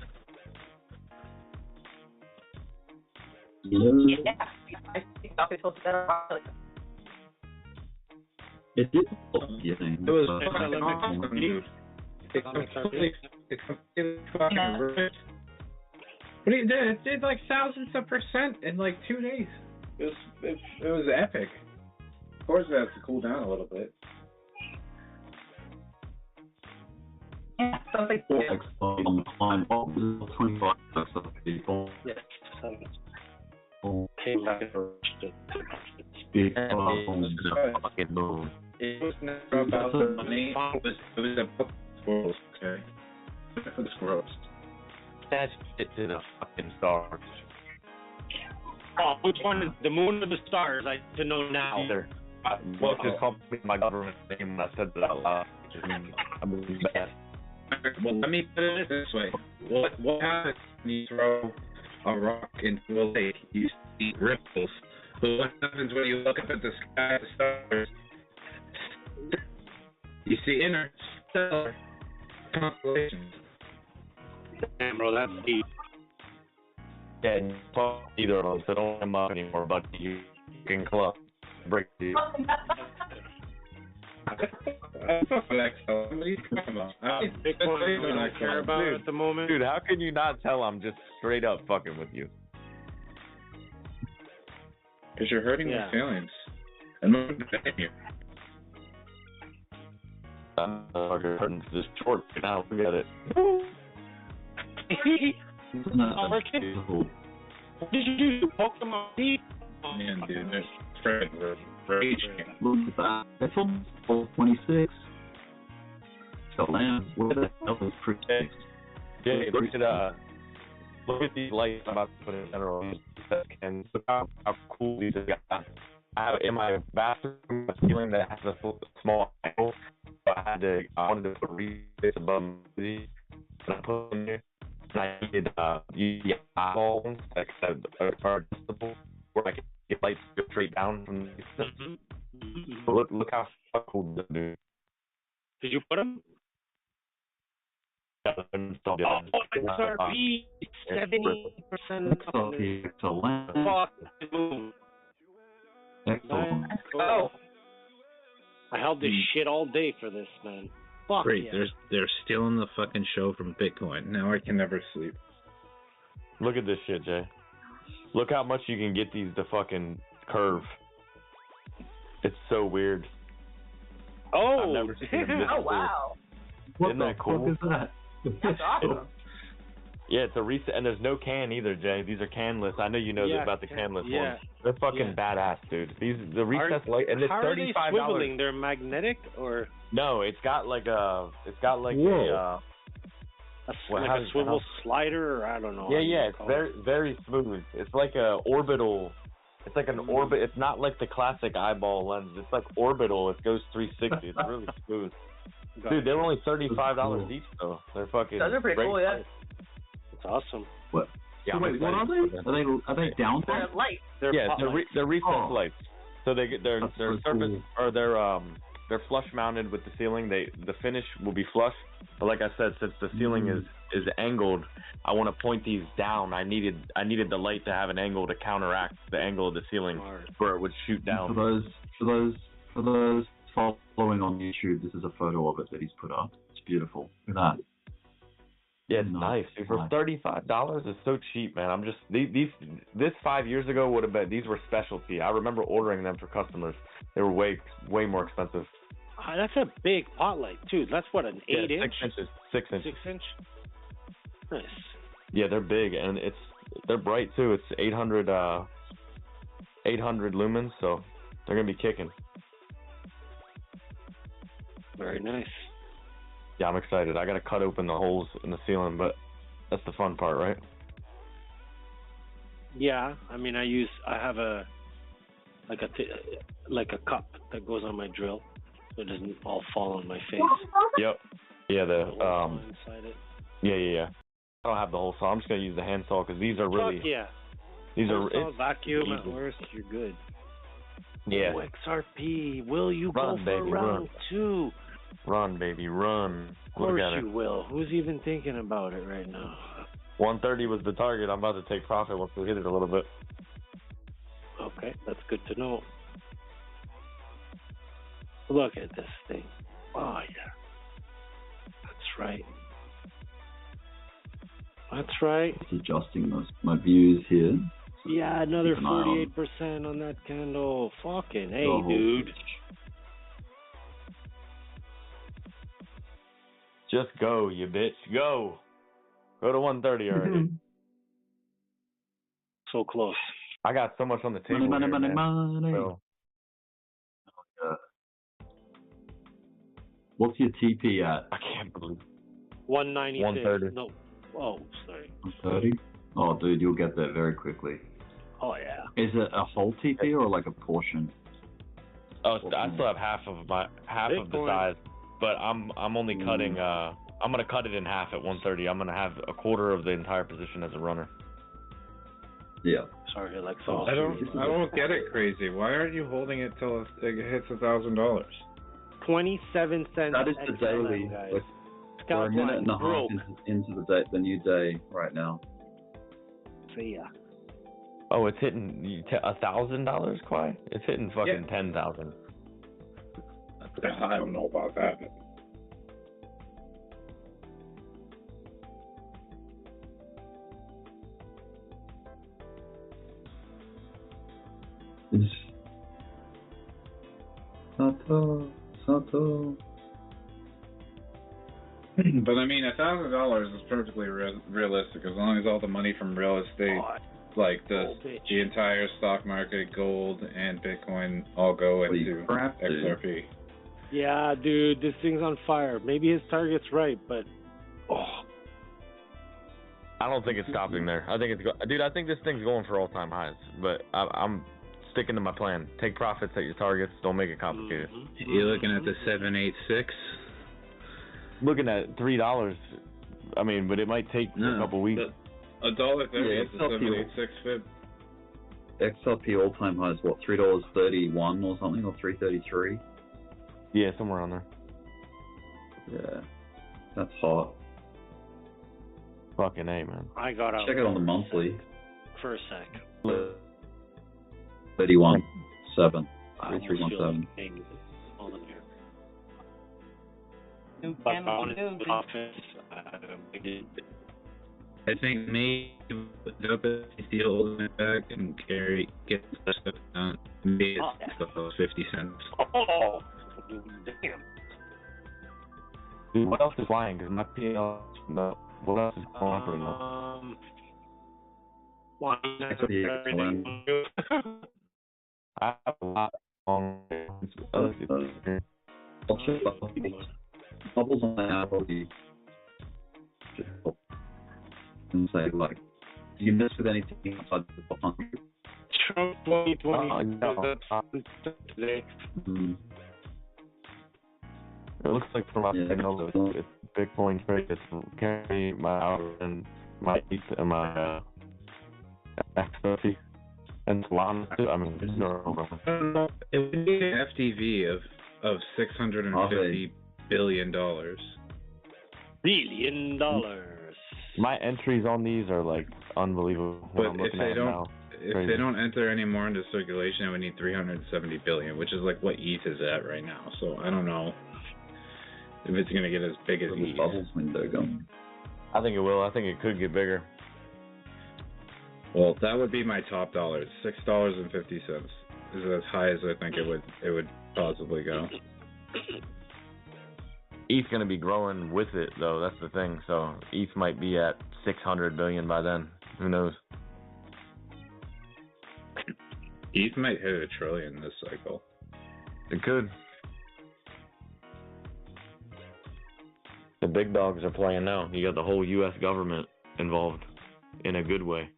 Yeah, I think I'll be able to better. It did. It was fucking awesome. It completely fucking ripped. What it did? It did like thousands of % in like 2 days. It was epic. Of course, it has to cool down a little bit. Yeah, something. On the climb. Oh, this is 25 of people. Yes. Came back and speak fucking move. It was never about the money. It was about the squirrels, okay? For the squirrels. That's it to the fucking stars. Oh, which one is the moon or the stars? I need to know now. Either. Well, just called me my government name when I said that out loud. I'm really bad. Well, let me put it this way. What happens when you throw a rock into a lake? You see ripples. But what happens when you look up at the sky, the stars? You see interstellar constellations. Damn, bro, that's deep. Yeah, and either of them, so don't come up anymore, but you can club. Break the. I fuck with XL. What are you talking about? Bitcoin, I care about it at the moment. Dude, how can you not tell I'm just straight up fucking with you? Because you're hurting my feelings. I'm not defending you. I'm hurting this short now. Look at it. It's not working. What did you do? Pokemon deep? Man, dude, there's Fred rage. Look at that. That's almost 26. So, Lamb, where the hell is Protect? Jay, look at these lights I'm about to put in general. And look how cool these are. I have in my bathroom a ceiling that has a small angle. So I wanted to put rebates above these, and I put them here. And I needed use eyeballs like are adjustable, where I can get lights go straight down from the system. So look how cool this dude. Did you put them? Yeah, installed it. XRP 70%. Excellent. Excellent. Oh. I held this shit all day for this, man. Fuck Great, yeah. they're stealing the fucking show from Bitcoin. Now I can never sleep. Look at this shit, Jay. Look how much you can get these to fucking curve. It's so weird. Oh, I've never seen them this oh cool. wow. What Isn't the that cool? fuck is that? That's awesome. Yeah, it's a reset, and there's no can either, Jay. These are canless. I know you know about the canless ones. They're fucking badass, dude. The recessed light, and it's $35. How are they swiveling? They're magnetic, or no? It's got like a swivel slider, or I don't know. Yeah, it's very smooth. It's like a orbital. It's like an orbit. It's not like the classic eyeball lens. It's like orbital. It goes 360. It's really smooth. Dude, they're only $35 each though. They're fucking. Those are pretty cool, yeah. It's awesome. What? Yeah, so wait, what are they? Are they down there? They're light. They're recessed lights. So they're surface cool. or they're flush mounted with the ceiling. The finish will be flush. But like I said, since the ceiling is angled, I want to point these down. I needed the light to have an angle to counteract the angle of the ceiling where it would shoot down. For those following on YouTube, this is a photo of it that he's put up. It's beautiful. Look at that. Yeah, it's nice. Dude, for $35, it's so cheap, man. I'm just this 5 years ago these were specialty. I remember ordering them for customers. They were way more expensive. That's a big pot light, too. That's what, an 8-inch? 6 inches. 6 inches. 6 inch? Nice. Yeah, they're big, and they're bright too. It's 800 lumens, so they're gonna be kicking. Very nice. Yeah, I'm excited. I gotta cut open the holes in the ceiling, but that's the fun part, right? Yeah, I mean, I have a cup that goes on my drill, so it doesn't all fall on my face. Yep. Yeah, inside it. Yeah. I don't have the whole saw. I'm just gonna use the hand saw because these are really. Fuck yeah. These are vacuum at worst. You're good. Yeah. Oh, XRP, will you go for round 2? Run, baby, run. Of course you will. Who's even thinking about it right now? 130 was the target. I'm about to take profit once we hit it a little bit. Okay, that's good to know. Look at this thing. Oh, yeah. That's right. That's right. It's adjusting my views here. So yeah, another 48% on that candle. Fucking hey, dude. Just go, you bitch. Go. Go to 130 already. So close. I got so much on the table. Money. So. What's your TP at? I can't believe 196. 130. No. Oh, sorry. 130? Oh, dude, you'll get there very quickly. Oh, yeah. Is it a whole TP or like a portion? Oh, I still have half of the size, but I'm only cutting. I'm gonna cut it in half at 130. I'm gonna have a quarter of the entire position as a runner. Yeah. Sorry, like I don't get it, crazy. Why aren't you holding it till it hits $1,000? 27 cents. That is the daily. Guys. We're a minute and a half into the new day right now. See ya. Oh, it's hitting $1,000, Quai? It's hitting fucking 10,000. I don't know about that. Sato. But I mean, $1,000 is perfectly realistic as long as all the money from real estate, like the entire stock market, gold, and Bitcoin all go into XRP. Yeah, dude, this thing's on fire. Maybe his target's right, but I don't think it's stopping there. I think I think this thing's going for all-time highs. But I'm sticking to my plan. Take profits at your targets. Don't make it complicated. You're looking at the 786. Looking at $3. I mean, but it might take a couple weeks. $1.30 is the 786 fib. XRP all-time high is what, $3.31 or something, or $3.33? Yeah, somewhere on there. Yeah, that's hot. Fucking A, man. I got out. Check it on the monthly. For a sec. 31.7. 3317. I think maybe put up a deal back and get the stuff down. Maybe it's 50 cents. Oh, damn. Dude, what else is flying? Because my PL, what else is going on right now? I have a lot on bubbles on the Apple and say, like, do you mess with anything outside the top 100? Trump 2020 today. It looks like from my signal, it's Bitcoin trade. It's carry my hour and my ETH and my XRP and Solana too. I mean, there's no problem. It would be an FTV of $650 billion. $billion. My entries on these are like unbelievable. But if they don't enter any more into circulation, it would need 370 billion, which is like what ETH is at right now. So I don't know if it's gonna get as big as ETH. Bubbles window going. I think it will. I think it could get bigger. Well, that would be my top dollars. $6.50 is as high as I think it would possibly go. ETH's going to be growing with it, though. That's the thing. So ETH might be at 600 billion by then. Who knows? ETH might hit $1 trillion this cycle. It could. The big dogs are playing now. You got the whole U.S. government involved in a good way.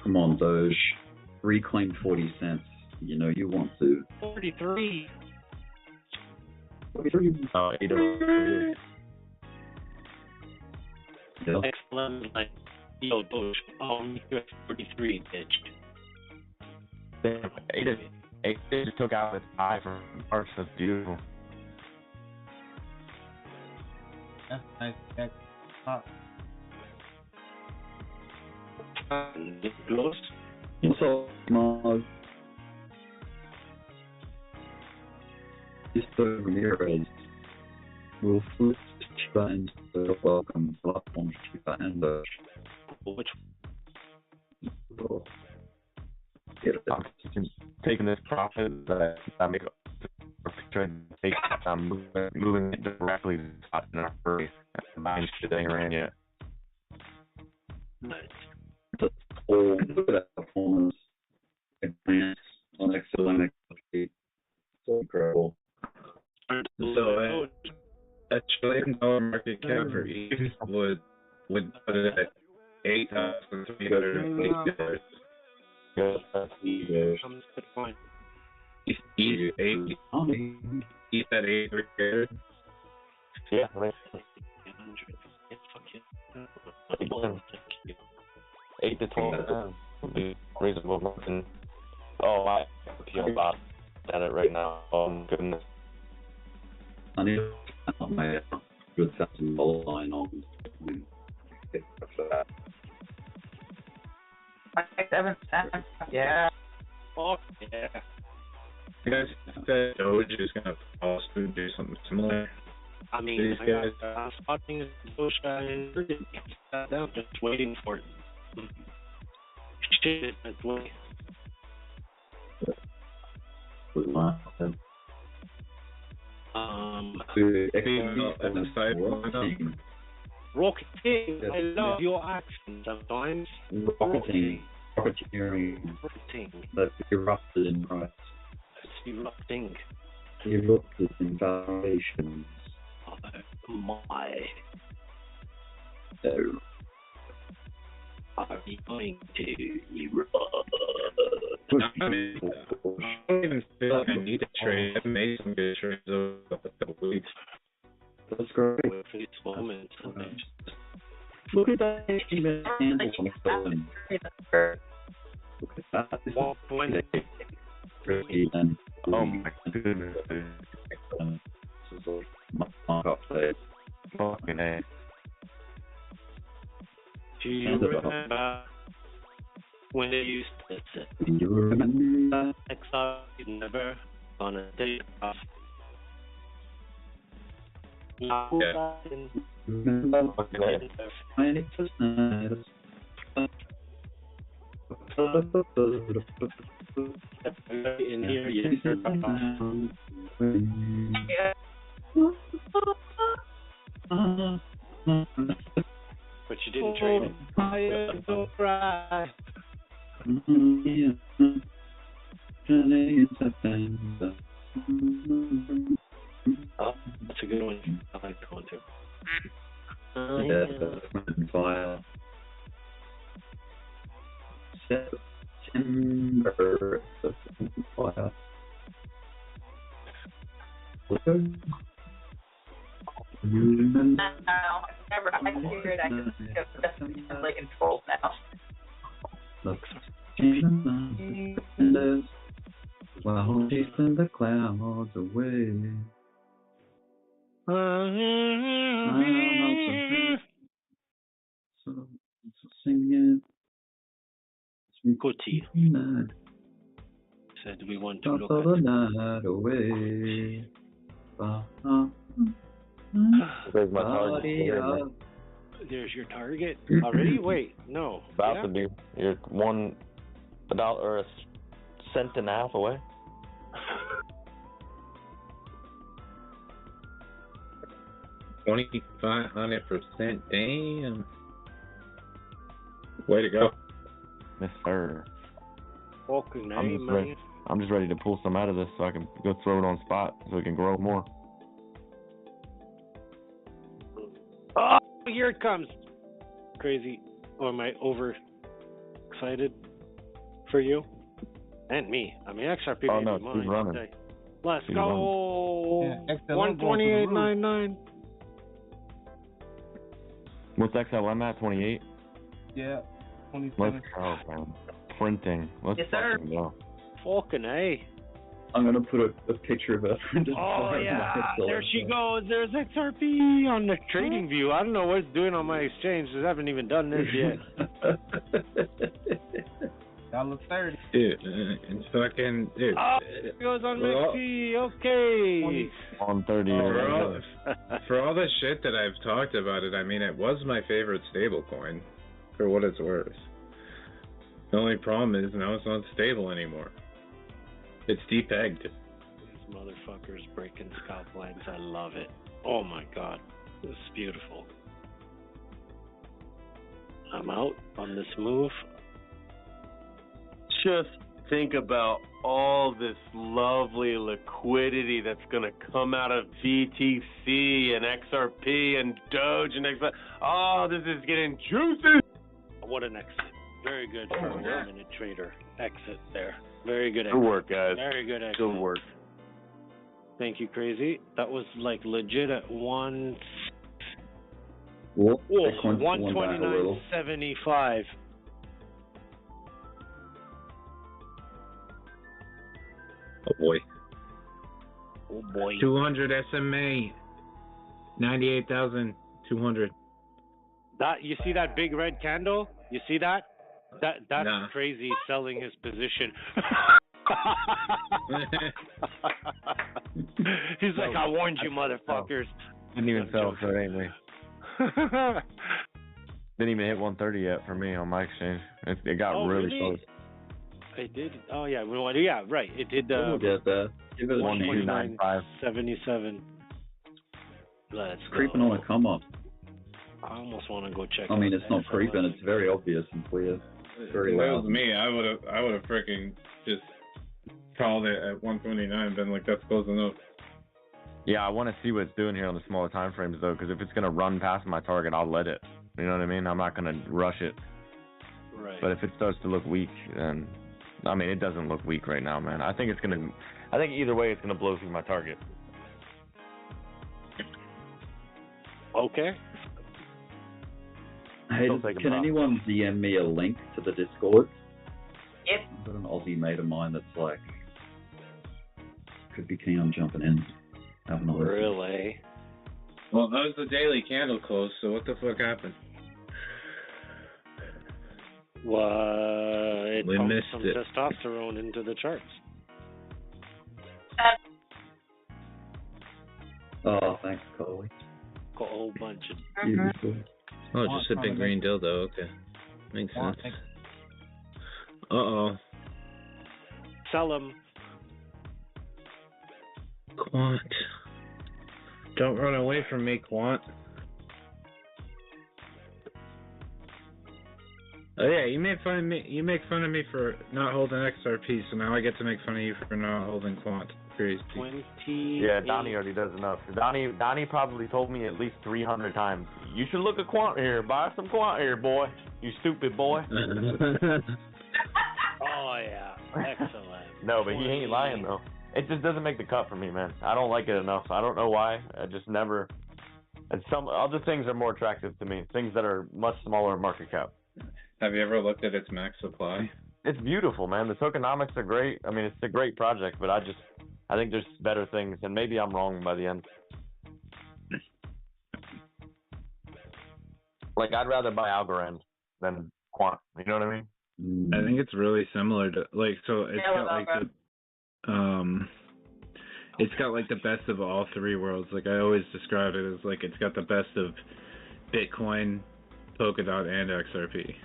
Come on, Doge. Reclaim 40 cents. You know you want to. 43. 43. Oh, AWS. Yeah. Excellent. Like, yo, Doge. You're at 43, bitch. Damn, AWS just took out its eye from March. That's beautiful. That's nice. That's hot. Close. So, Mog. Mr. Ramirez will flip Shiba into the welcome platform Shiba and Doge. Which? I'm taking this profit that I make I'm moving it directly to the spot in our hurry. I'm buying shit that ain't ran yet. Nice. All the performance advance on excellent activity. So incredible. So $1 trillion market cap for ETH would put it at $8,380. Good. That's easy. ETH at $8,380. Yeah, right. 8 to 12 would be reasonable margin. Oh, I feel bad at it right now. Oh my goodness. I need to my good $1,000 line on for that. 7 cents. Yeah. Fuck yeah. You guys think that Doge is going to also do something similar? I mean, I'm spotting Doge and I'm just waiting for it. Shit, that's way. At the side, Rocket King, I love your accent sometimes. Rocketeering. That erupted in price. Erupting. Erupted in valuations. Oh my. So, are we going to erupt? I mean, I don't even feel like I need to trade. I've made some good trades over the couple weeks. That's great. For this moment. Look at that candle on the phone. Look at that. This is pretty and oh my goodness, dude. This is like my markup phase. Fucking A. Do you remember when they used to say, do you remember? XR is never gonna take off? Now, Remember? When it was nice. In here, yes. But you didn't trade it. Oh, that's a good one. I like that one too. Yeah, that's fire. September. Fire. You remember? I figured I could just definitely control now. Looks changes while chasing the clouds away. So sing it. Goatee. Said we want to look all the at night away. There's my target. There's your target already? Wait, no. About to be. You're $1 or $1.50 away. 2,500%. Damn. Way to go. Yes, sir. Fucking A, man. I'm just ready to pull some out of this so I can go throw it on spot so we can grow more. Oh, here it comes. Crazy. Or am I over excited for you? And me. I mean, XRP Oh, may no, be keep mine running. today. Let's Keep go. Yeah, XLM 128.99. What's XLM at? 28? Yeah, 27. Let's go, man. Printing. Let's Yes, sir. fucking go. Fucking A. I'm gonna put a picture of her. Oh, yeah. There she goes. There's XRP on the trading view. I don't know what it's doing on my exchange. I haven't even done this yet. $1.30. Dude, it's fucking... Dude. Oh, it goes on XP. Okay. On 30. For all the shit that I've talked about it, I mean, it was my favorite stablecoin, for what it's worth. The only problem is now it's not stable anymore. It's depegged. These motherfuckers breaking scalp lines. I love it. Oh my god. This is beautiful. I'm out on this move. Just think about all this lovely liquidity that's going to come out of BTC and XRP and Doge and XR. Oh, this is getting juicy. What an exit. Very good for a 1-minute trader. Exit there. Very good exit. Good work, guys. Very good exit. Good work. Thank you, Crazy. That was like legit at one. Whoa, Whoa, Bitcoin's pulling back a little. 129.75. Oh boy. Oh boy. 200 SMA. 98,200. That you see that big red candle? You see that? That's Nah. Crazy selling his position. He's like, I warned you, motherfuckers. Didn't even sell, so it ain't me. Didn't even hit 130 yet for me on my exchange. It got really close. It did. Oh yeah. Well, yeah. Right. It did. We'll get there. Give it a 129.77. Let's creeping go. on a come up. I almost want to go check. I mean, out it's not creeping. It's very obvious and clear. Very If it loud. was me, I would have freaking just called it at 129, been like, that's close enough. Yeah, I want to see what it's doing here on the smaller time frames though, because if it's gonna run past my target, I'll let it. You know what I mean? I'm not gonna rush it. Right. But if it starts to look weak, then I mean, it doesn't look weak right now, man. I think either way, it's gonna blow through my target. Okay. Hey, can anyone DM me a link to the Discord? Yep. I've got an Aussie mate of mine that's like, could be keen on jumping in, having a listen. Really? Well, that was the daily candle close, so what the fuck happened? It We pumped missed some it. testosterone into the charts. Oh, thanks, Coley. A whole bunch of. Beautiful. Oh, just a big green dildo. Okay. Makes sense. Uh-oh. Sell them. Quant. Don't run away from me, Quant. Oh yeah, you make fun of me. You make fun of me for not holding XRP, so now I get to make fun of you for not holding Quant. Crazy. 20. Yeah, Donnie already does enough. Donnie probably told me at least 300 times, you should look at Quant here. Buy some Quant here, boy. You stupid boy. Oh yeah, excellent. No, but he ain't lying though. It just doesn't make the cut for me, man. I don't like it enough. I don't know why. I just never. And some other things are more attractive to me. Things that are much smaller market cap. Have you ever looked at its max supply? It's beautiful, man. The tokenomics are great. I mean, it's a great project, but I think there's better things, and maybe I'm wrong by the end. Like, I'd rather buy Algorand than Quant. You know what I mean? I think it's really similar to so it's got like it's got like the best of all three worlds. Like I always describe it as like it's got the best of Bitcoin, Polkadot, and XRP.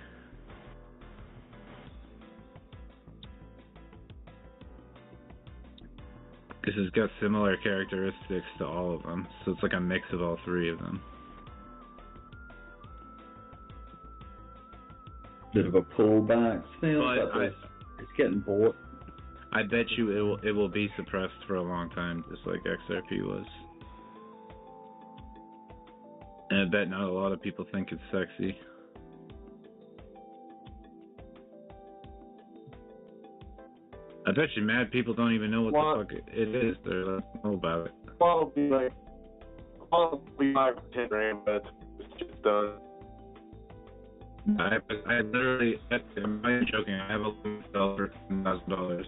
Because it's got similar characteristics to all of them, so it's like a mix of all three of them. Bit of a pullback still, but it's getting bought. I bet you it will be suppressed for a long time, just like XRP was. And I bet not a lot of people think it's sexy. I bet you mad people don't even know what the fuck it is. They're like, know about it. Probably 5 or 10 grand, but it's just done. I literally, I'm not even joking, I have a limit sell for $10,000.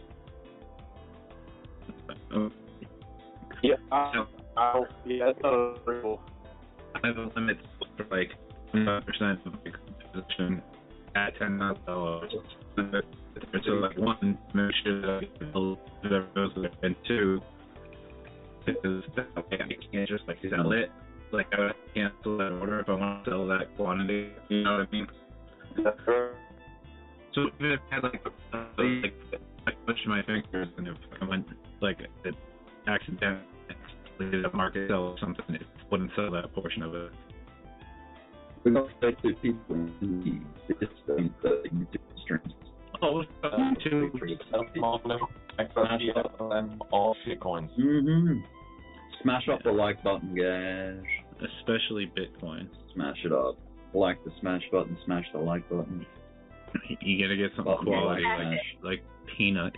Yeah, that's not real. I have a limit for like 5% of my position at $10,000. So like one, make sure that I build whatever goes there, and two, because I can't just like sell it. Like I would cancel that order if I want to sell that quantity. You know what I mean? That's right. So even if I had like I pushed my fingers and if I went like it accidentally the market sell or something, it wouldn't sell that portion of it. We're not going to people in the systems that YouTube streams. Oh, two, all shitcoins. Smash up the like button, guys. Especially Bitcoin. Smash it up. Like the smash button, smash the like button. You gotta get something quality like peanut.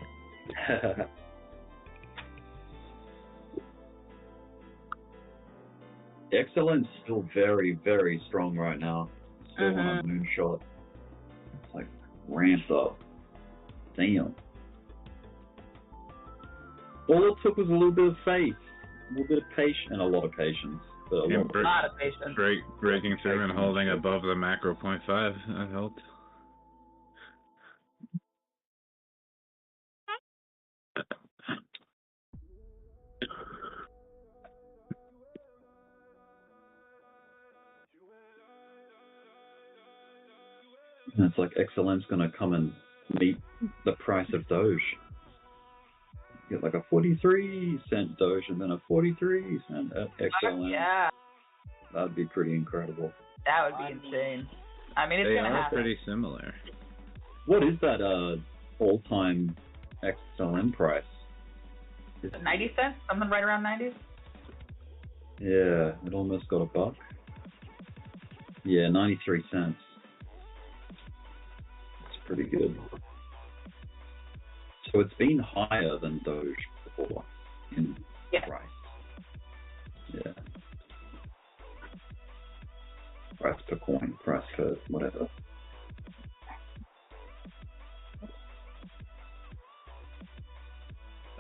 Excellence still very, very strong right now. Still on a moonshot. It's like ramped up. Damn. All it took was a little bit of faith, a little bit of patience, and a lot of patience. But a lot of patience. Breaking through and holding above the macro 0.5, that helped. And it's like XLM's gonna come and meet the price of Doge. You get like a 43-cent Doge and then a 43-cent XLM. Yeah. That'd be pretty incredible. That would be insane. I mean, it's they gonna are happen. pretty similar. What is that all-time XLM price? 90 cents? Something right around 90? Yeah, it almost got $1. Yeah, 93 cents. It's pretty good. So it's been higher than Doge before in price. Yeah. Price per coin, price per whatever.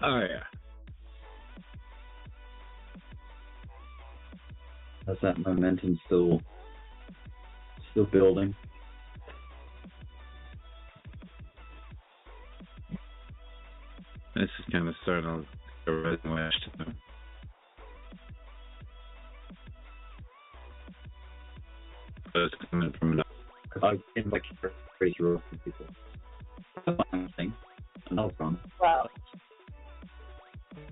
Oh yeah. Has that momentum still building? This is kind of starting to go red and wash to them. But it's coming from I've been like crazy rough with people. Thing. Another one. Well,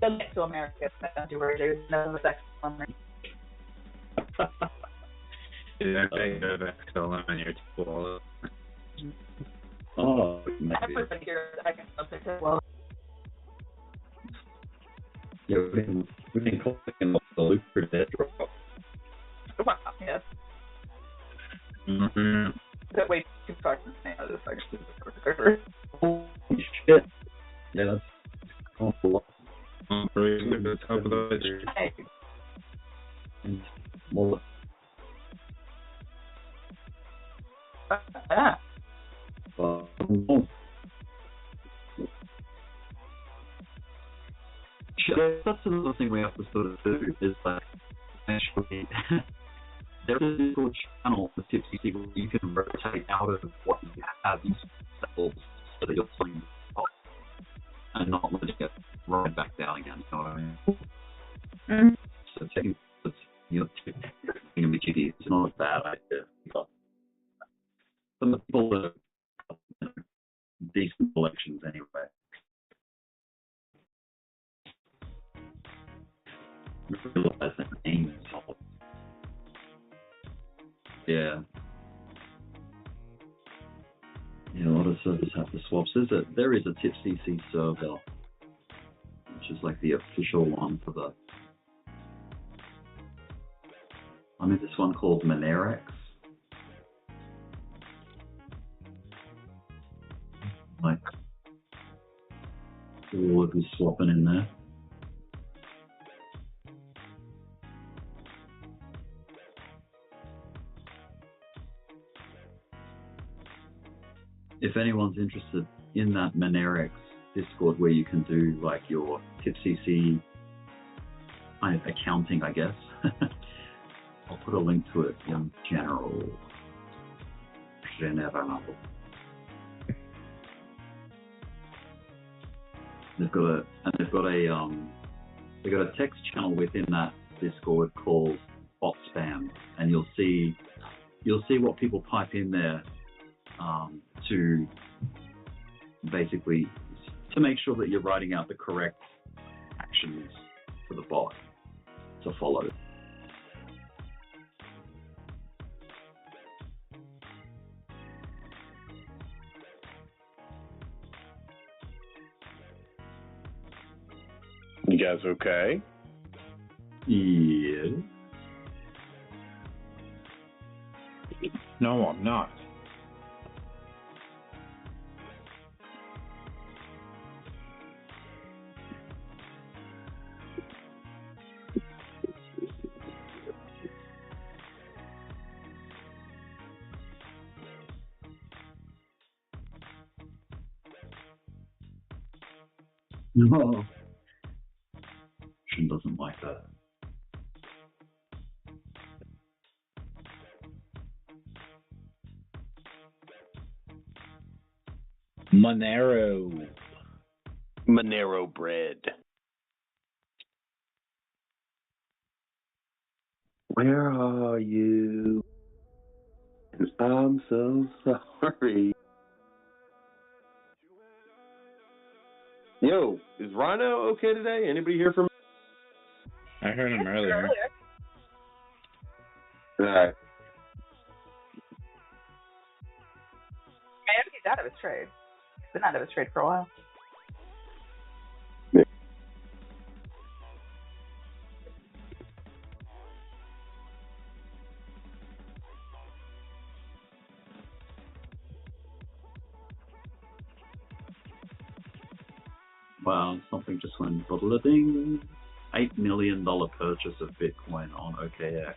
go back to America. Don't do where there's no sex on there. Yeah, I go back to the lemon here to pull it. Oh, maybe. Everybody here, I can something as well. Yeah, we've been collecting the loot for that drop. Wow, yes. That way too far from this actually. Holy shit. Yeah, that's awful lot. Operating at the top of the ledger. And more. Yeah. That's another thing we have to sort of do is like actually there is a Discord channel for Tipsy where you can rotate out of what you have in cells so that you're playing top and not letting it right back down again, you know what I mean? Mm-hmm. So taking it's not a bad idea. Some people are decent collections anyway. realize that Aims. Yeah. Yeah, a lot of servers have the swaps. There is a TipCC server, which is like the official one for the. I mean, this one called Monerex. Like, all of who's swapping in there. If anyone's interested in that Monerex Discord where you can do like your TipCC kind of accounting, I guess, I'll put a link to it in general. They've got a text channel within that Discord called Bot Spam, and you'll see what people type in there to basically to make sure that you're writing out the correct actions for the bot to follow. You guys okay? Yeah. No, I'm not. No. She doesn't like that. Monero bread. Where are you? I'm so sorry. Yo, is Rhino okay today? Anybody hear from him? I heard him earlier. Alright. Man, he's out of his trade. He's been out of his trade for a while. Wow, something just went blah-ding. $8 million purchase of Bitcoin on OKX.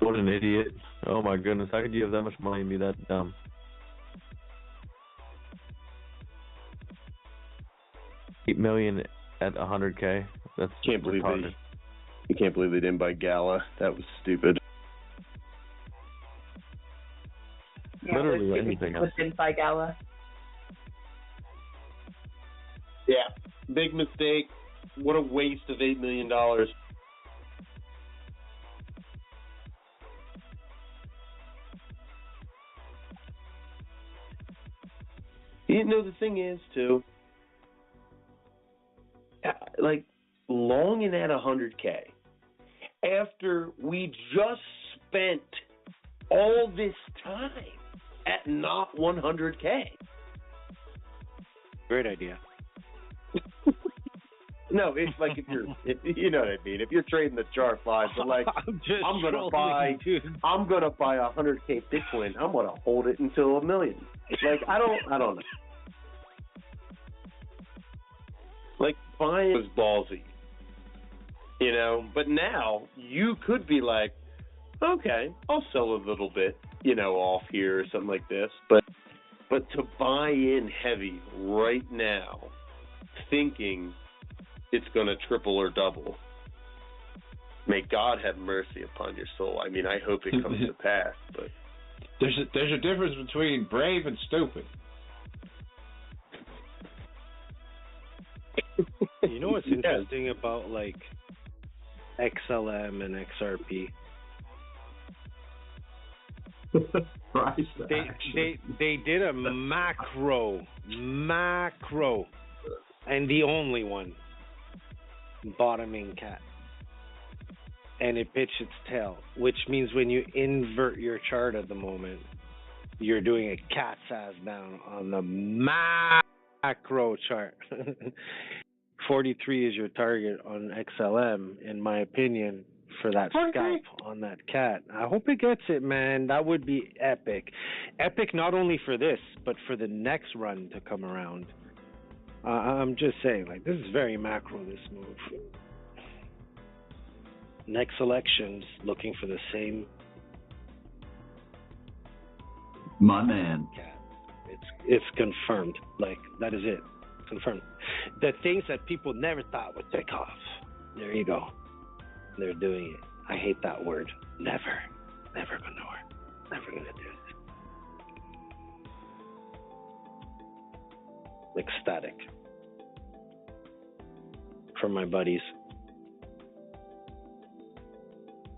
What an idiot. Oh my goodness, how could you have that much money and be that dumb? $8 million at 100K? That's You can't believe they didn't buy Gala. That was stupid. Yeah, Literally anything else. Didn't buy Gala. Yeah, big mistake. What a waste of $8 million. You know, the thing is, too, like, long and at 100K, after we just spent all this time at not 100K. Great idea. No, it's like if you know what I mean. If you're trading the chart five, but like I'm gonna buy 100K Bitcoin. I'm gonna hold it until $1 million. Like I don't know. Like buying was ballsy, you know. But now you could be like, okay, I'll sell a little bit, you know, off here or something like this. But to buy in heavy right now, thinking it's going to triple or double. May God have mercy upon your soul. I mean, I hope it comes to pass. But there's a difference between brave and stupid. You know what's interesting about like XLM and XRP? They did a macro and the only one, bottoming cat. And it pitched its tail, which means when you invert your chart at the moment, you're doing a cat's ass down on the macro chart. 43 is your target on XLM, in my opinion, for that scalp on that cat. I hope it gets it, man. That would be epic. Epic not only for this, but for the next run to come around. I'm just saying, like, this is very macro, this move. Next elections, looking for the same. My man. Cat. It's confirmed. Like, that is it. Confirmed. The things that people never thought would take off. There you go. They're doing it. I hate that word. Never. Never gonna work. Never gonna do it. Ecstatic. From my buddies.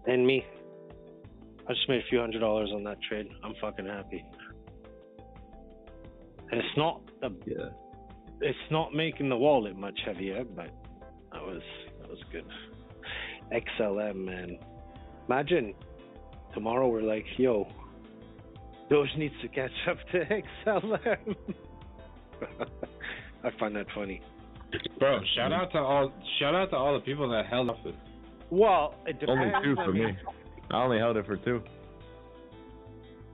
And me. I just made a few $100 on that trade. I'm fucking happy. And it's not it's not making the wallet much heavier, but that was good. XLM, man. Imagine tomorrow we're like, yo, Doge needs to catch up to XLM. I find that funny. Bro, shout out to all the people that held off it. Well, it depends. Only 2 for me. I only held it for 2.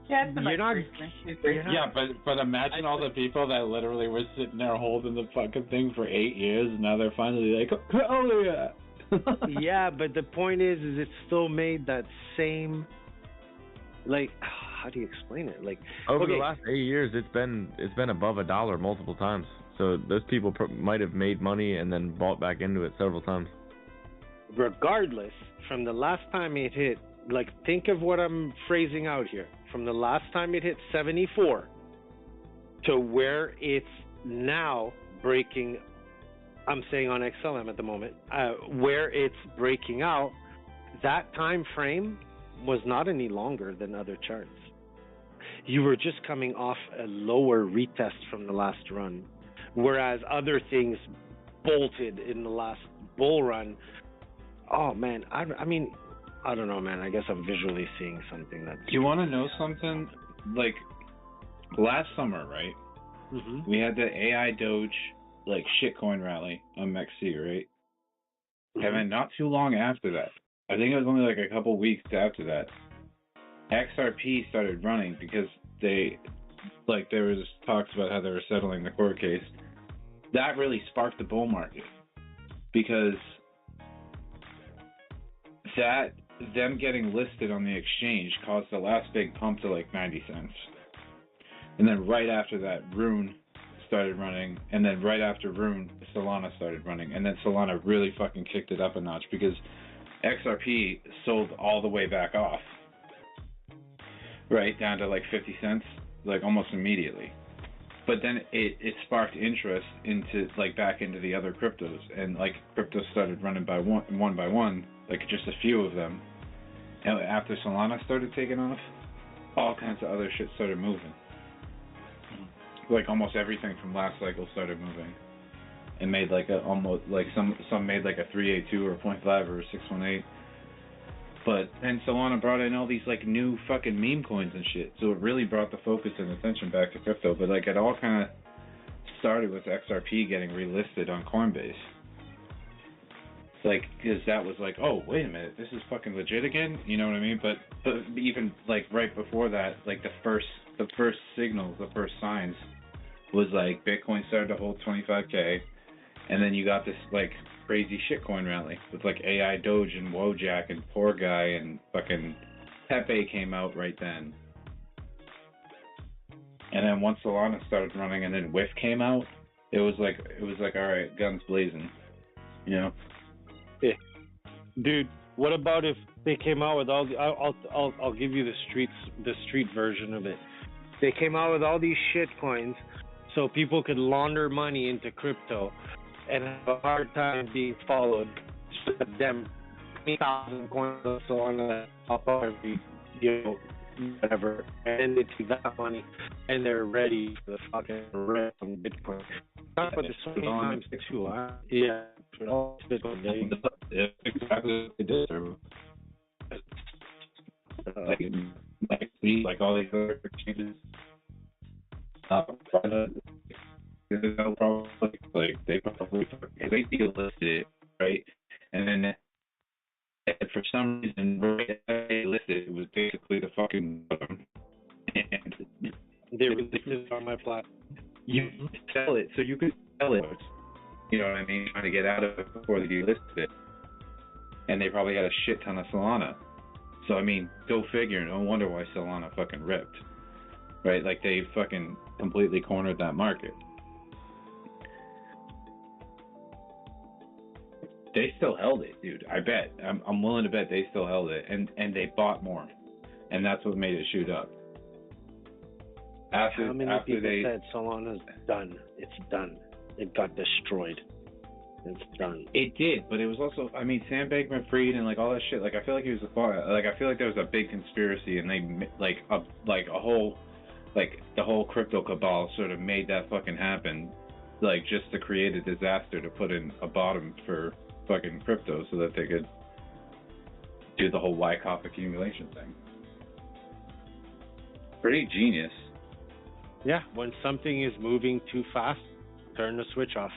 Yeah, you're not. Yeah, but imagine all the people that literally were sitting there holding the fucking thing for 8 years, and now they're finally like, oh yeah. Yeah, but the point is it still made that same, like, how do you explain it? Like, over the last 8 years, it's been above $1 multiple times. So those people might have made money and then bought back into it several times. Regardless, from the last time it hit, like, think of what I'm phrasing out here. From the last time it hit 74 to where it's now breaking, I'm saying on XLM at the moment, where it's breaking out, that time frame was not any longer than other charts. You were just coming off a lower retest from the last run, whereas other things bolted in the last bull run. Oh, man, I mean, I don't know, man. I guess I'm visually seeing something that's... You want to know something? Like, last summer, right? Mm-hmm. We had the AI Doge, like, shitcoin rally on MEXC, right? Mm-hmm. And then not too long after that, I think it was only like a couple weeks after that, XRP started running because there was talks about how they were settling the court case. That really sparked the bull market because them getting listed on the exchange caused the last big pump to like 90 cents. And then right after that, Rune started running. And then right after Rune, Solana started running. And then Solana really fucking kicked it up a notch because XRP sold all the way back off. Right, down to like 50 cents, like almost immediately. But then it sparked interest into like back into the other cryptos. And like crypto started running by one by one, like just a few of them. And after Solana started taking off, all kinds of other shit started moving. Like almost everything from last cycle started moving, and made like almost like some made like a 382 or a 0.5 or a 618. But then Solana brought in all these like new fucking meme coins and shit, so it really brought the focus and attention back to crypto. But like it all kind of started with XRP getting relisted on Coinbase. Like, because that was like, oh, wait a minute, this is fucking legit again? You know what I mean? But even, like, right before that, like, the first signals, the first signs was, like, Bitcoin started to hold 25K, and then you got this, like, crazy shitcoin rally with, like, AI Doge and Wojak and Poor Guy and fucking Pepe came out right then. And then once Solana started running and then WIF came out, it was like, all right, guns blazing, you know? Yeah. Dude, what about if they came out with all the... I'll give you the street version of it. They came out with all these shit coins so people could launder money into crypto and have a hard time being followed. Them 20,000 coins or so on the top of every, whatever. And then they take that money and they're ready for the fucking rip on Bitcoin. Talk about the swing times too. Yeah. It's exactly what they did. Like all these other changes. There's no problem. Like they probably delisted it, right? And then for some reason, right they listed it was basically the fucking bottom. And they released it on my platform. You sell it, so you could sell it. You know what I mean? Trying to get out of it before they delisted it. And they probably had a shit ton of Solana. So I mean, go figure. No wonder why Solana fucking ripped. Right? Like they fucking completely cornered that market. They still held it, dude. I bet. I'm willing to bet they still held it, and they bought more, and that's what made it shoot up. After people they said Solana's done? It's done. It got destroyed. It's done. It did, but it was also, I mean, Sam Bankman-Fried and like all that shit. Like I feel like he was I feel like there was a big conspiracy, and they like a whole, like the whole crypto cabal sort of made that fucking happen, like just to create a disaster to put in a bottom for fucking crypto so that they could do the whole Wyckoff accumulation thing. Pretty genius. Yeah, when something is moving too fast, turn the switch off.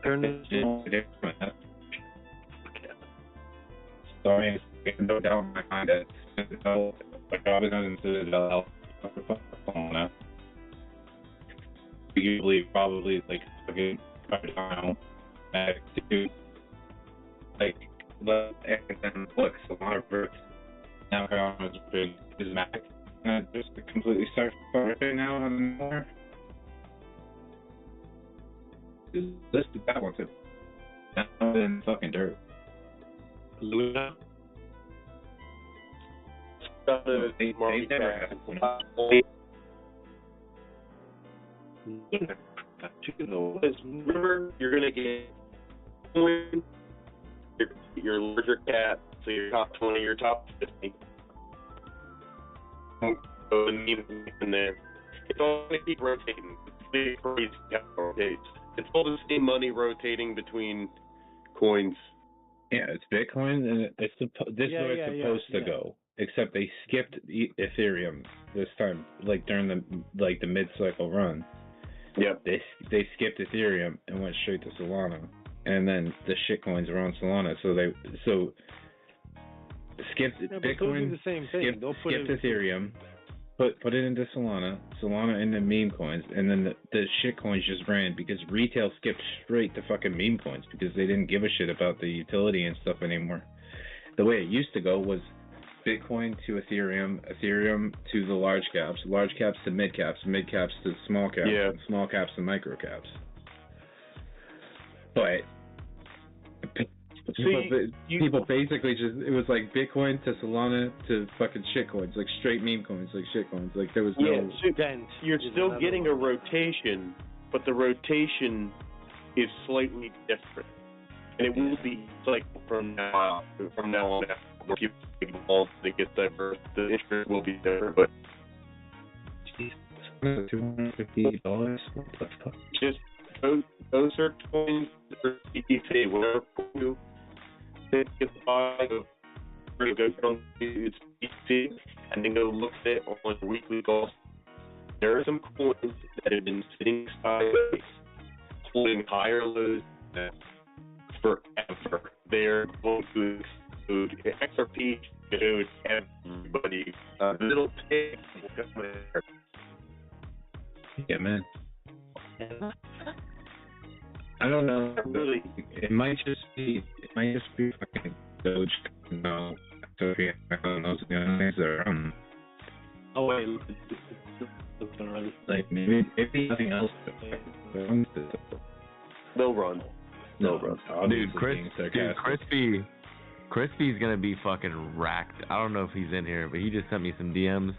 Turn the switch off. Sorry, no doubt in my mind that like Robinhood and Citadel Solana. You believe probably like fucking down to like and look, Solana birds now Cardano is big is Mac. Just completely start right now on more. Listed that one too. Now in fucking dirt. Luna. They never had. Remember, you're gonna get your larger cap, so your top 20, your top 50. So in there, it's all gonna keep rotating. It's crazy how it rotates. It's all the same money rotating between coins. Yeah, it's Bitcoin, and this is where it's supposed to go. Except they skipped Ethereum this time, like during the mid-cycle run. Yep. They skipped Ethereum and went straight to Solana, and then the shit coins are on Solana. So skipped Bitcoin, the same thing. skipped Ethereum, put it into Solana into meme coins, and then the shit coins just ran because retail skipped straight to fucking meme coins because they didn't give a shit about the utility and stuff anymore. The way it used to go was Bitcoin to Ethereum to the large caps to mid caps to small caps, and small caps to micro caps. But people basically just, it was like Bitcoin to Solana to fucking shitcoins, like straight meme coins, like shitcoins. Like there was no. You're still getting a rotation, but the rotation is slightly different, and it will be like from now on. People involved, it gets diverse. The interest will be different, but $250. What the fuck? Just those are coins for BTC. Whatever you think it's buying, go from its BTC and then go look at it on weekly goals. There are some coins that have been sitting sideways, holding higher lows forever. They're going to XRP showed everybody a little tick. Yeah, man. I don't know. Really, it might just be fucking Doge. No, Sophia. I don't know. Or oh wait. Like maybe nothing else. They'll run. Dude, Crispy's gonna be fucking racked. I don't know if he's in here, but he just sent me some DMs.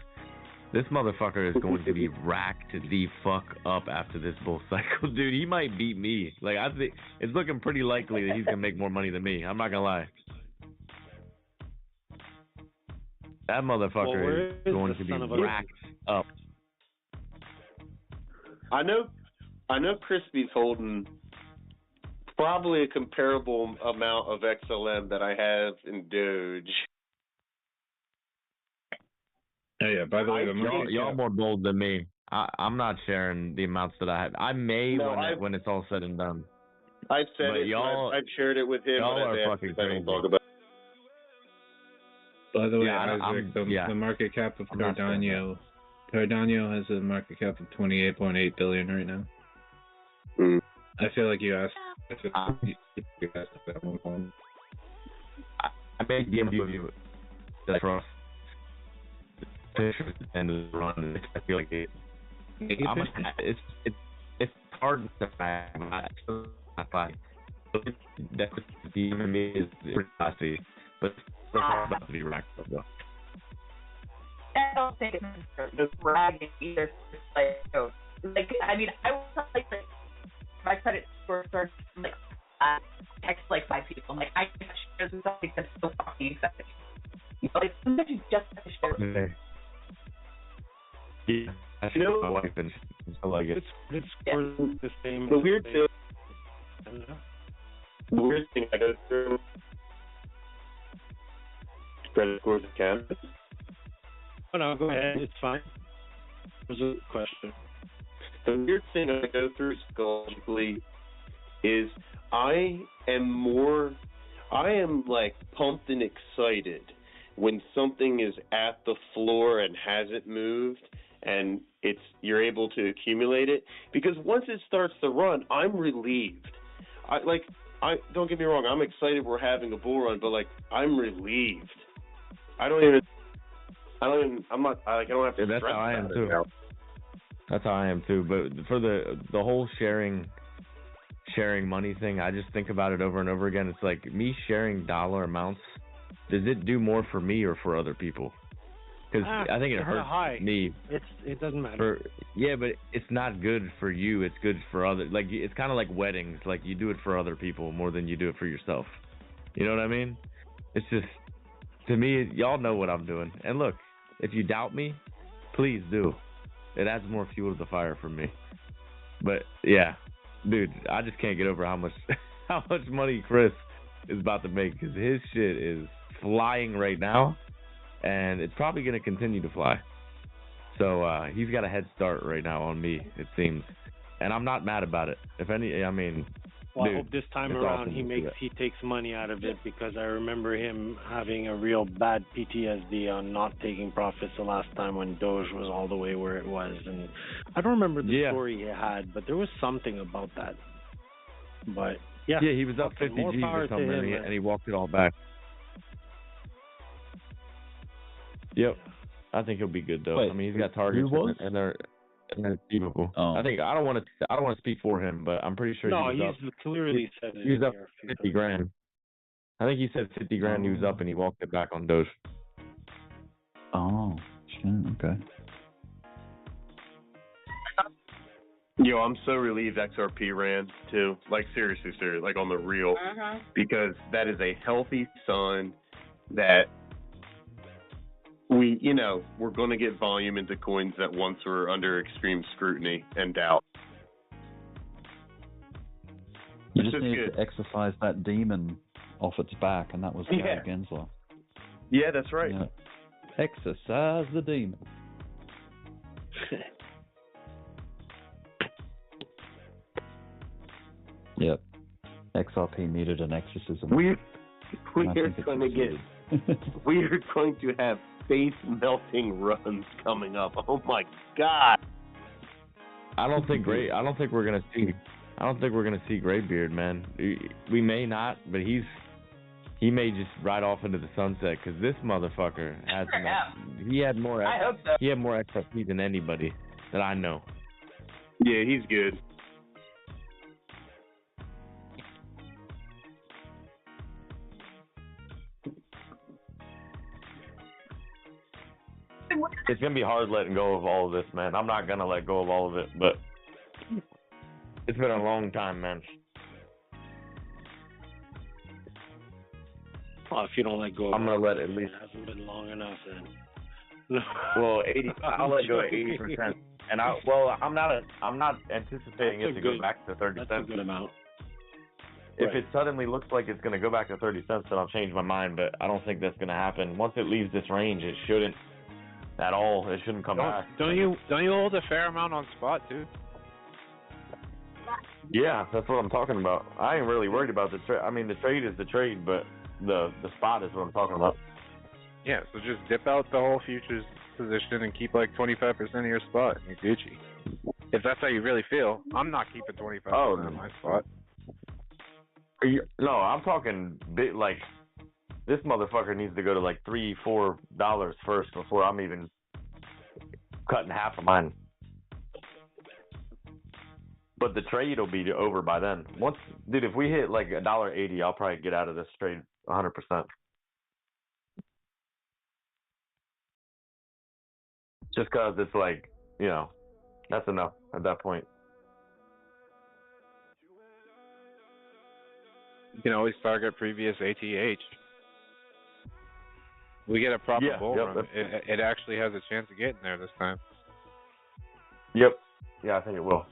This motherfucker is going to be racked the fuck up after this bull cycle, dude. He might beat me. Like I think it's looking pretty likely that he's gonna make more money than me. I'm not gonna lie. That motherfucker is going to be racked up. I know Crispy's holding probably a comparable amount of XLM that I have in Doge. Yeah. By the way, y'all more bold than me. I'm not sharing the amounts that I have. I may when it's all said and done. I've said But it. y'all, I've shared it with him. Y'all but are I've fucking asked if I don't crazy. talk about. By the way, Yeah, Isaac, the market cap of I'm not saying Cardano has a market cap of 28.8 billion right now. I feel like you asked. You asked at one point. I may give you that cross picture at the end of the run. I feel like it's hard to find. That's the enemy is pretty classy, but it's about to be racked up though. I don't think it's necessarily bragging either. I mean, I was like my credit score starts like text like 5 people. I'm like, I can't share something that's so fucking exciting. You know, like sometimes you just have to share. Okay. Yeah, I feel my wife and I like it. It's the same. The weird thing I go through credit scores of cannabis. Oh no, go ahead. It's fine. There's a question. The weird thing I go through psychologically is I am like pumped and excited when something is at the floor and hasn't moved and you're able to accumulate it, because once it starts to run, I'm relieved. I don't get me wrong, I'm excited we're having a bull run, but like I'm relieved. I don't have to That's stress how I am about too. it now. That's how I am too. But for the whole sharing money thing, I just think about it over and over again. It's like me sharing dollar amounts. Does it do more for me or for other people? Because I think it hurts me. It doesn't matter. But it's not good for you. It's good for others. Like it's kind of like weddings. Like you do it for other people more than you do it for yourself. You know what I mean? It's just, to me, y'all know what I'm doing. And look, if you doubt me, please do. It adds more fuel to the fire for me. But yeah, dude, I just can't get over how much money Chris is about to make, because his shit is flying right now, and it's probably going to continue to fly. So he's got a head start right now on me, it seems, and I'm not mad about it. If any, I mean, well, dude, I hope this time around he takes money out of it, because I remember him having a real bad PTSD on not taking profits the last time when Doge was all the way where it was, and I don't remember the story he had, but there was something about that. But yeah, he was up 50 G's or something, and he walked it all back. Yep, I think he'll be good though. Wait, I mean, he's got targets and they're achievable. I don't want to speak for him, but I'm pretty sure he's clearly said it. He was up 50 grand. I think he said 50 grand. He was up and he walked it back on Doge. Oh, okay. Yo, I'm so relieved XRP ran too. Like seriously, like on the real, because that is a healthy sign that we're going to get volume into coins that once were under extreme scrutiny and doubt. You just needed to exercise that demon off its back, and that was Gary Gensler. Yeah, that's right. Yeah. Exercise the demon. Yep. XRP needed an exorcism. We're going to have face melting runs coming up. Oh my God! I don't think we're gonna see Graybeard, man. We may not, but he may just ride off into the sunset, because this motherfucker has he had more XRP than anybody that I know. Yeah, he's good. It's gonna be hard letting go of all of this, man. I'm not gonna let go of all of it, but it's been a long time, man. Well, if you don't let go of it, I'm gonna let at least. It hasn't been long enough then. Well, 80. I'll let go of 80%. And I'm not anticipating it to go back to 30 cents. That's a good amount. If it suddenly looks like it's going to go back to 30 cents, then I'll change my mind. But I don't think that's going to happen. Once it leaves this range, it shouldn't at all. It shouldn't come back. Don't you hold a fair amount on spot too? Yeah, that's what I'm talking about. I ain't really worried about the trade. I mean, the trade is the trade, but the spot is what I'm talking about. Yeah, so just dip out the whole futures position and keep like 25% of your spot. You're Gucci. If that's how you really feel, I'm not keeping 25% of my spot. No, I'm talking bit like this motherfucker needs to go to like $3-4 first before I'm even cutting half of mine. But the trade will be over by then. Dude, if we hit like $1.80, I'll probably get out of this trade 100%. Just because it's like, that's enough at that point. You can always target previous ATH. We get a proper bull run. It actually has a chance of getting there this time. Yep. Yeah, I think it will.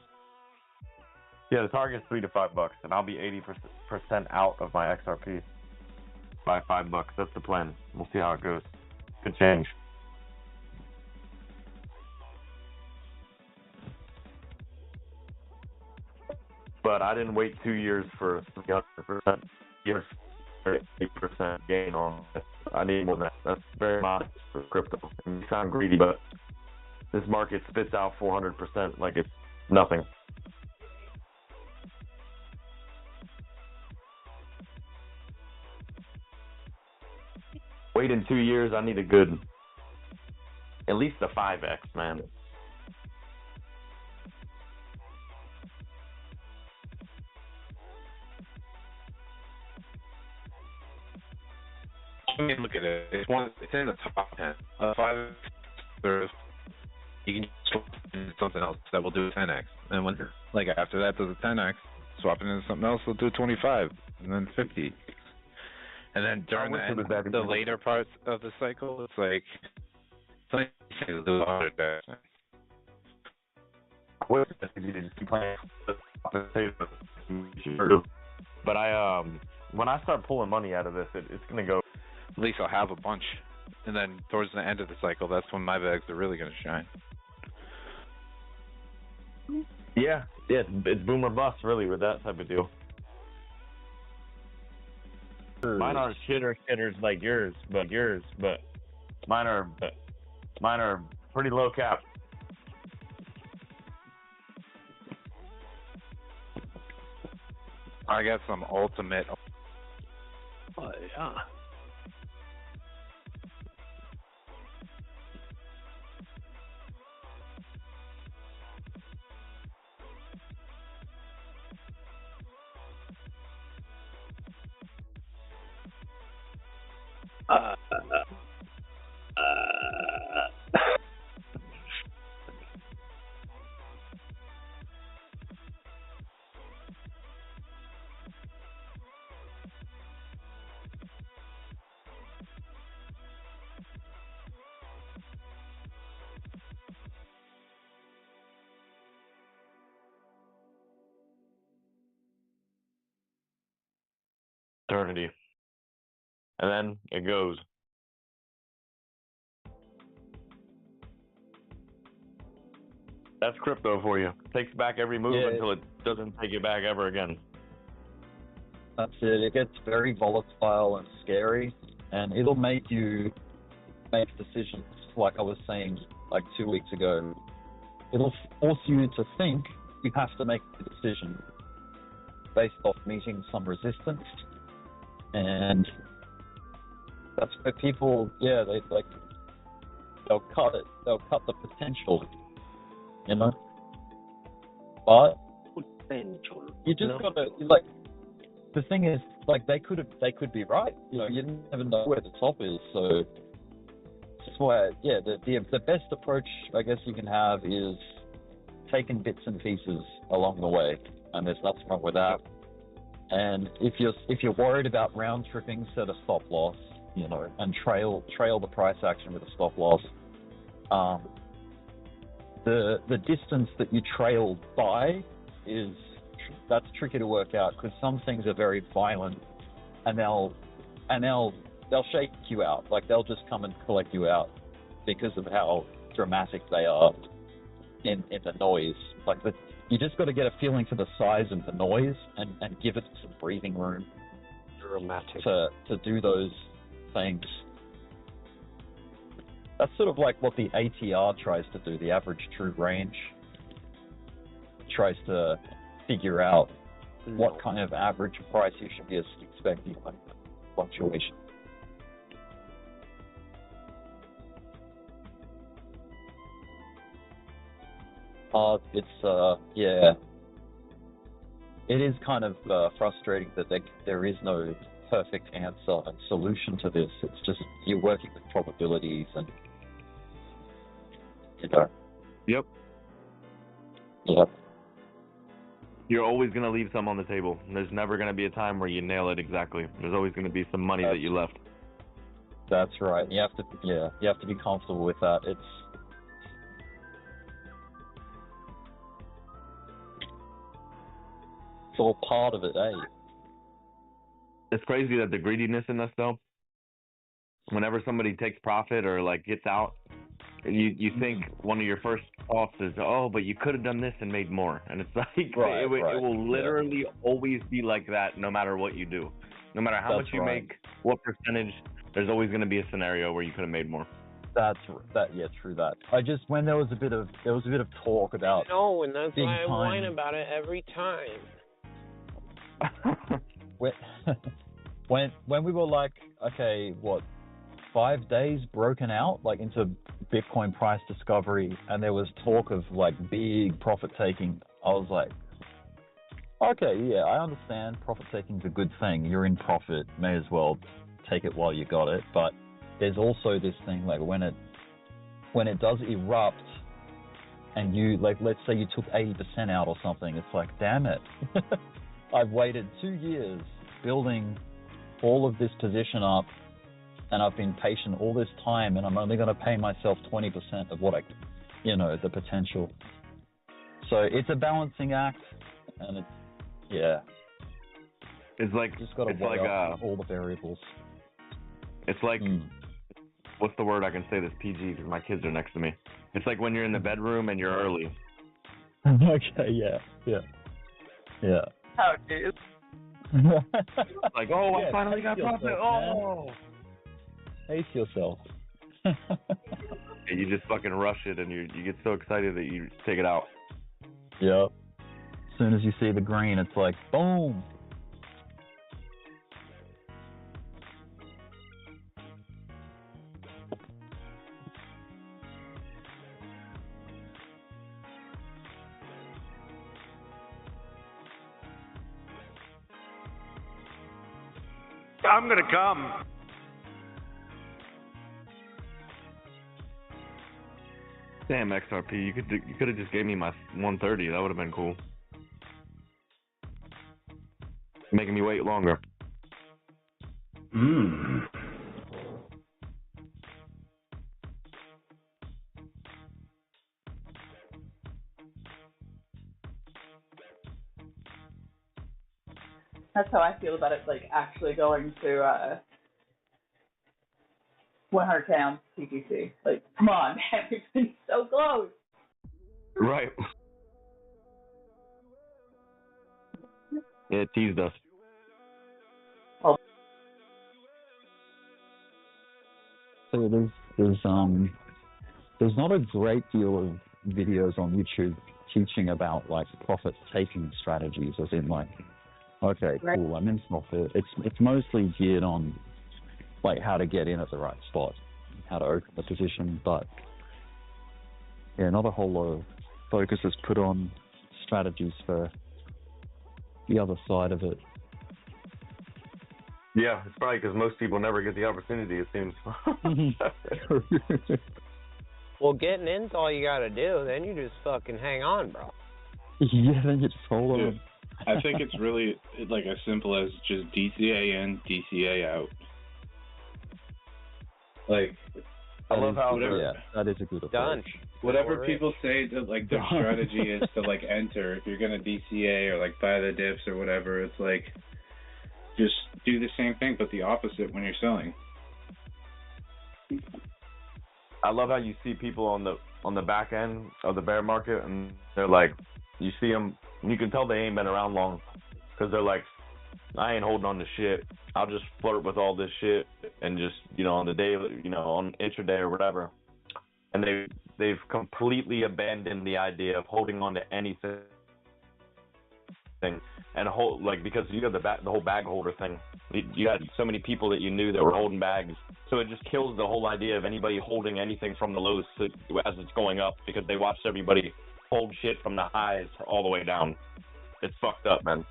Yeah, the target's $3 to $5, and I'll be 80% out of my XRP by $5. That's the plan. We'll see how it goes. Could change. But I didn't wait 2 years for 300% gain on it. I need more than that. That's very modest for crypto. And you sound greedy, but this market spits out 400% like it's nothing. Wait in 2 years, I need at least a 5x, man. I mean, look at it. It's in the top 10. 5, you can swap into something else that will do 10x, and when after that does a 10x, swapping into something else will do 25, and then 50, and then during the later parts of the cycle, it's like it'll do 100x. But when I start pulling money out of this, it's gonna go. At least I'll have a bunch, and then towards the end of the cycle, that's when my bags are really gonna shine. Yeah, it's boom or bust, really, with that type of deal. Mine aren't shitters like yours, but mine are pretty low cap. I got some ultimate. Oh, yeah. Eternity. And then it goes. That's crypto for you. Takes back every move until it doesn't take it back ever again. That's it. It gets very volatile and scary, and it'll make you make decisions, like I was saying like 2 weeks ago. It'll force you to think you have to make a decision based off meeting some resistance, and that's where people, they'll cut it. They'll cut the potential, But you just gotta the thing is, they could be right. You never know where the top is. So that's why, the best approach I guess you can have is taking bits and pieces along the way, and there's nothing wrong with that. And if you're worried about round tripping, set a stop loss, and trail the price action with a stop loss. the distance that you trailed by that's tricky to work out, because some things are very violent, and they'll shake you out. Like, they'll just come and collect you out because of how dramatic they are in the noise. Like, you just got to get a feeling for the size of the noise and give it some breathing room. Dramatic. To do those things. That's sort of like what the ATR tries to do, the average true range. Tries to figure out what kind of average price you should be expecting when fluctuation. Yeah. It is kind of frustrating that there is no perfect answer and solution to this. It's just you're working with probabilities and, you know. Yep. Yep. You're always going to leave some on the table. There's never going to be a time where you nail it exactly. There's always going to be some money that you left. That's right. You have to be comfortable with that. It's all part of it, eh? It's crazy that the greediness in us, though, whenever somebody takes profit or like gets out, you think one of your first thoughts is, oh, but you could have done this and made more. And it's like, it will literally always be like that no matter what you do. No matter how much you make, what percentage, there's always going to be a scenario where you could have made more. True that. When there was a bit of talk about No, and that's why I time. whine about it every time. when we were like, okay, 5 days broken out like into Bitcoin price discovery, and there was talk of like big profit taking, I was like, okay, yeah, I understand profit taking is a good thing. You're in profit, may as well take it while you got it. But there's also this thing, like when it does erupt and you, like, let's say you took 80% out or something, it's like, damn it. I've waited 2 years building all of this position up, and I've been patient all this time, and I'm only going to pay myself 20% of what the potential. So it's a balancing act, and it's like, just got to weigh up all the variables. It's like, what's the word I can say this PG because my kids are next to me. It's like when you're in the bedroom and you're early. Okay, yeah. Oh, dude. Like, oh, I finally got profit. Oh. Pace yourself. You just fucking rush it, and you get so excited that you take it out. Yep. As soon as you see the green, it's like, boom. I'm gonna come. Damn, XRP, you could have just gave me my 130. That would have been cool. Making me wait longer. That's how I feel about it, like, actually going to 100K on BTC. Like, come on, man, we've been so close. Right. Yeah, it teased us. So there's not a great deal of videos on YouTube teaching about like profit taking strategies, as in like, okay, cool, I'm in profit. It's mostly geared on like how to get in at the right spot, how to open the position, but yeah, not a whole lot of focus is put on strategies for the other side of it. Yeah, it's probably because most people never get the opportunity, it seems. Well, getting in's all you gotta do. Then you just fucking hang on, bro. Yeah, then you just hold on. I think it's really like as simple as just DCA in, DCA out. Like, I love how that is a good approach. Done. Whatever people say that like their strategy is to like enter, if you're gonna DCA or like buy the dips or whatever, it's like just do the same thing but the opposite when you're selling. I love how you see people on the back end of the bear market, and they're like, you see them, you can tell they ain't been around long, because they're like, I ain't holding on to shit. I'll just flirt with all this shit and just, on the day, on intraday or whatever. And they've completely abandoned the idea of holding on to anything. And because you got the whole bag holder thing. You had so many people that you knew that were holding bags. So it just kills the whole idea of anybody holding anything from the lows as it's going up, because they watched everybody hold shit from the highs all the way down. It's fucked up, man.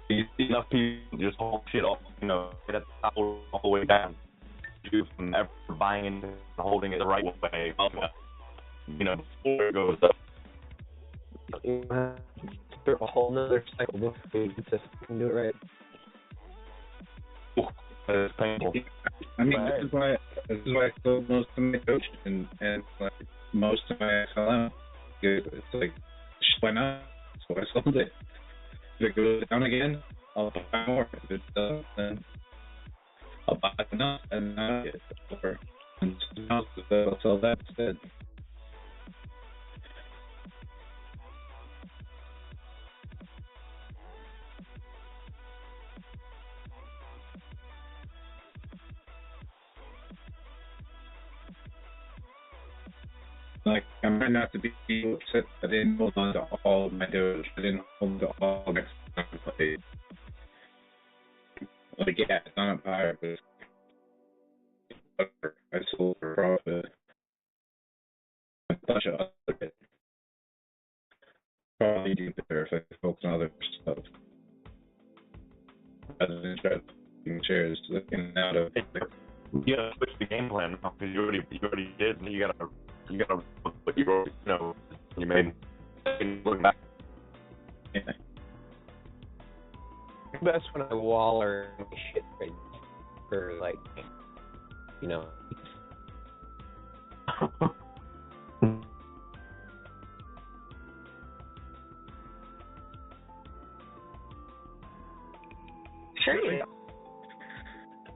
You see enough people just hold shit off, at the top all the way down. You from ever buying and holding it the right way, before it goes up. Through a whole nother cycle before you can do it right. It's painful. I mean, this is why I sold most of my coaches and like most of my SLM. It's like, why not? So I sold it. If it goes down again, I'll buy more. If it doesn't, then I'll buy enough and not get more. And I'll sell that instead. Like, I might not to be upset I didn't hold on to all of my Doge. I didn't hold to all of my plays. Like, yeah, it's not a buyer, but I sold for profit. A bunch of other bit. Probably do better if I focus on other stuff. Rather than try to shares looking out of. You gotta switch the game plan now, because you already did, and you gotta put your, you made. Look back. Yeah. Best when I waller my shit right for like, Sure you do.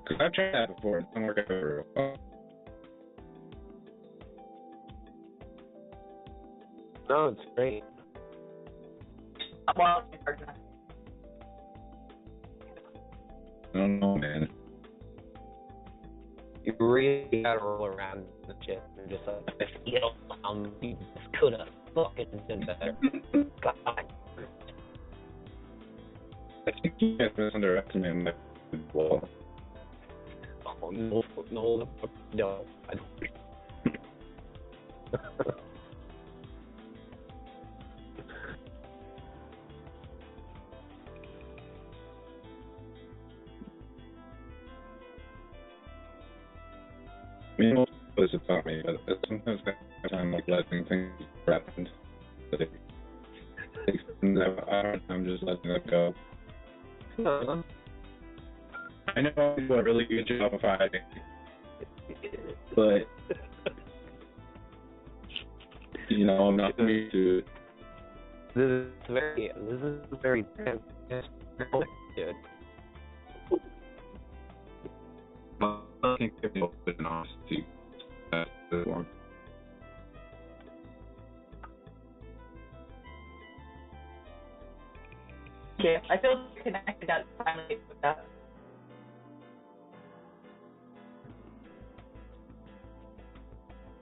Because I've tried that before. It doesn't work out very well. No, it's great. Well, I don't know, man. You really gotta roll around the shit and just like, you just could have fucking been better. God. I think you guys misunderestimated my wall. Oh, no, I don't. I mean, most of this about me, but sometimes I find like letting things happen. But I'm just letting it go. No. I know I'll do a really good job of hiding, but I'm not used to it. This is very dude. I think people put an honesty at the form. Yeah, I feel connected out finally with that.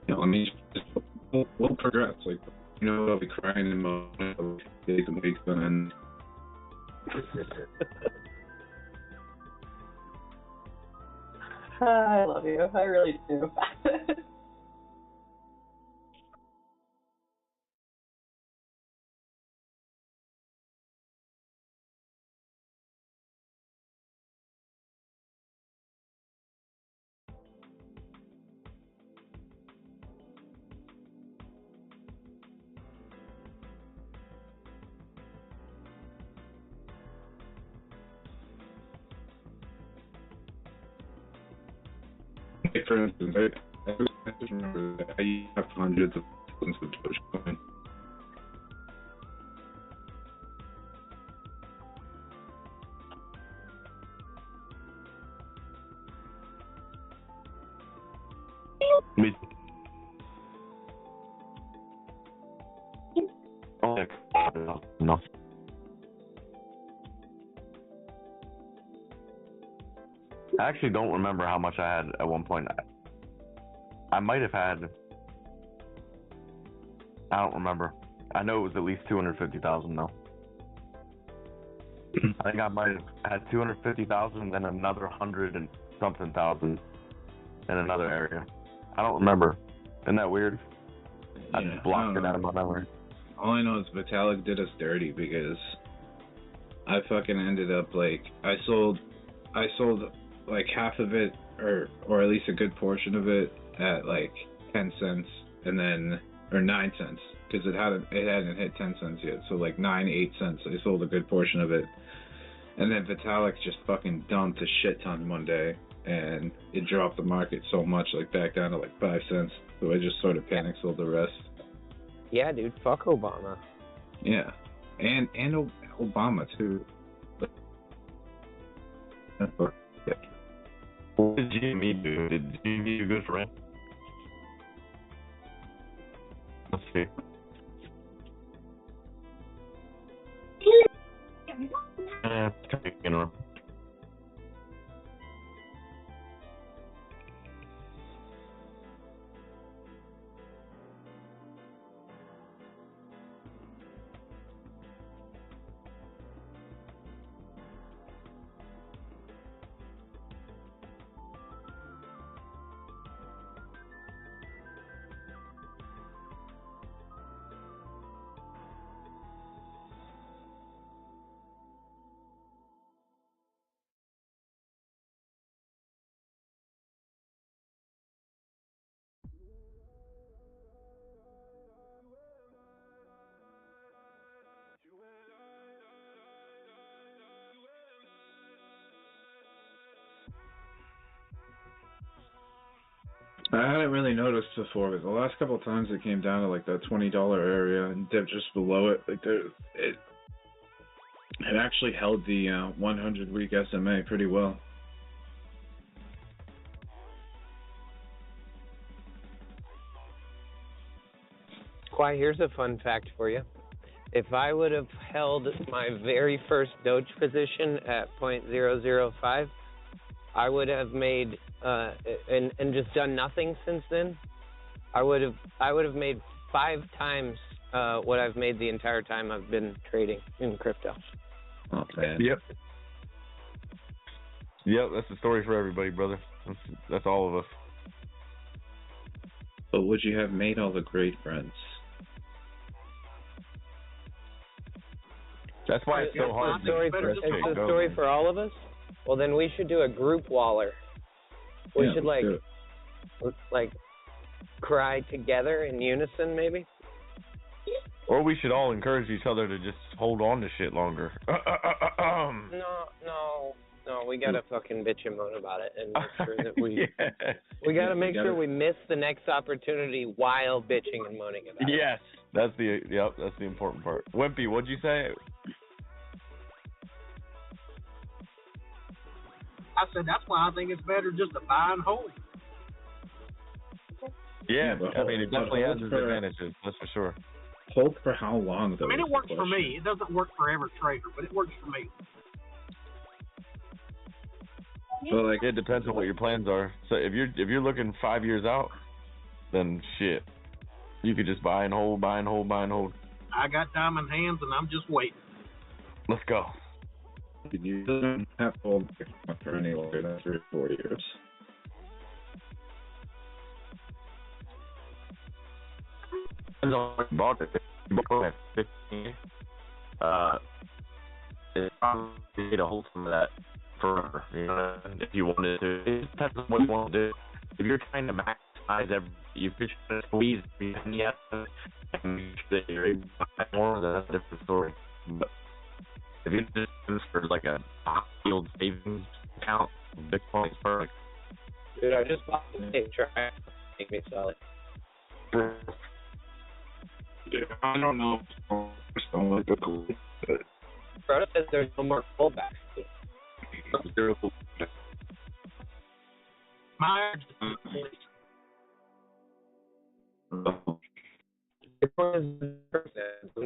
I mean, we'll progress. Like, I'll be crying in my days and weeks on end. I love you. I really do. for instance, I just remember that I have hundreds of thousands of Dogecoin. No. I actually don't remember how much I had at one point. I might have had. I don't remember. I know it was at least 250,000 though. I think I might have had 250,000 and then another 100 and something thousand in another area. I don't remember. Isn't that weird? I just blocked it out of my memory. All I know is Vitalik did us dirty because I fucking ended up like I sold like half of it or at least a good portion of it at like 10 cents and then or 9 cents because it hadn't hit 10 cents yet, so like 8 cents. I sold a good portion of it, and then Vitalik just fucking dumped a shit ton one day and it dropped the market so much, like back down to like 5 cents. So I just sort of panic sold the rest. Yeah, dude, fuck Obama. Yeah, and Obama too. What did GME do? Did GME do good for him? Let's see. I hadn't really noticed before, but the last couple of times it came down to like that $20 area and dipped just below it. Like it actually held the 100-week SMA pretty well. Quai, here's a fun fact for you. If I would have held my very first Doge position at 0.005, I would have made and just done nothing since then. I would have made 5 times what I've made the entire time I've been trading in crypto. Oh man. Yep, that's the story for everybody, brother. That's all of us. But would you have made all the great friends? That's why it's so hard. It's a story for all of us. Well, then we should do a group waller. We should like cry together in unison, maybe. Or we should all encourage each other to just hold on to shit longer. No. We gotta fucking bitch and moan about it and make sure that we gotta make sure we miss the next opportunity while bitching and moaning about it. Yes, that's the important part. Wimpy, what'd you say? I said that's why I think it's better just to buy and hold. Yeah, I mean it definitely has its advantages, that's for sure. Hold for how long though? I mean it works for me. It doesn't work for every trader, but it works for me. So like it depends on what your plans are. So if you're looking 5 years out, then shit. You could just buy and hold. I got diamond hands and I'm just waiting. Let's go. You don't have to hold for any longer than 3 or 4 years. Bought it. You bought it at 15. It's probably to hold some of that forever. You know, if you wanted to, it depends on what you want to do. If you're trying to maximize if you're trying to squeeze everything out and make sure that you're able to buy more, that's a different story. But if you just use for like a high yield savings account, Bitcoin is perfect. Dude, I just bought the thing. Try to make me sell it. I don't know. Proto says there's no more pullbacks. Don't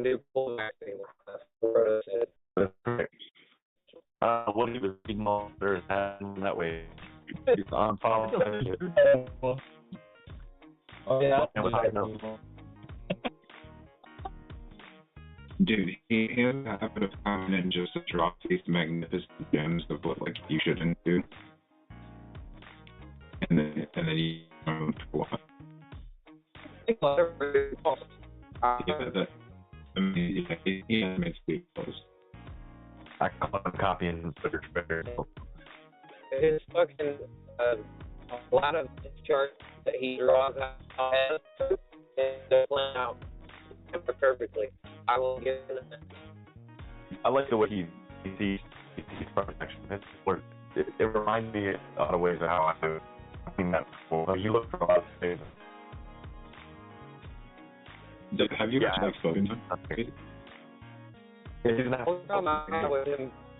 do pullbacks anymore. That's what Proto said. What he was reading all there's happening that way. He's on follow. Oh yeah. Dude, he has a habit of coming in just to drop these magnificent gems of what like you shouldn't do, and then you for what? He makes big posts. I call him copying the search better. It's fucking a lot of the charts that he draws out they're playing out perfectly. I will give him that. I like the way he sees price action. It reminds me in a lot of ways of how I do. I mean that before. You look for a lot of things. Have you ever spoken to him? The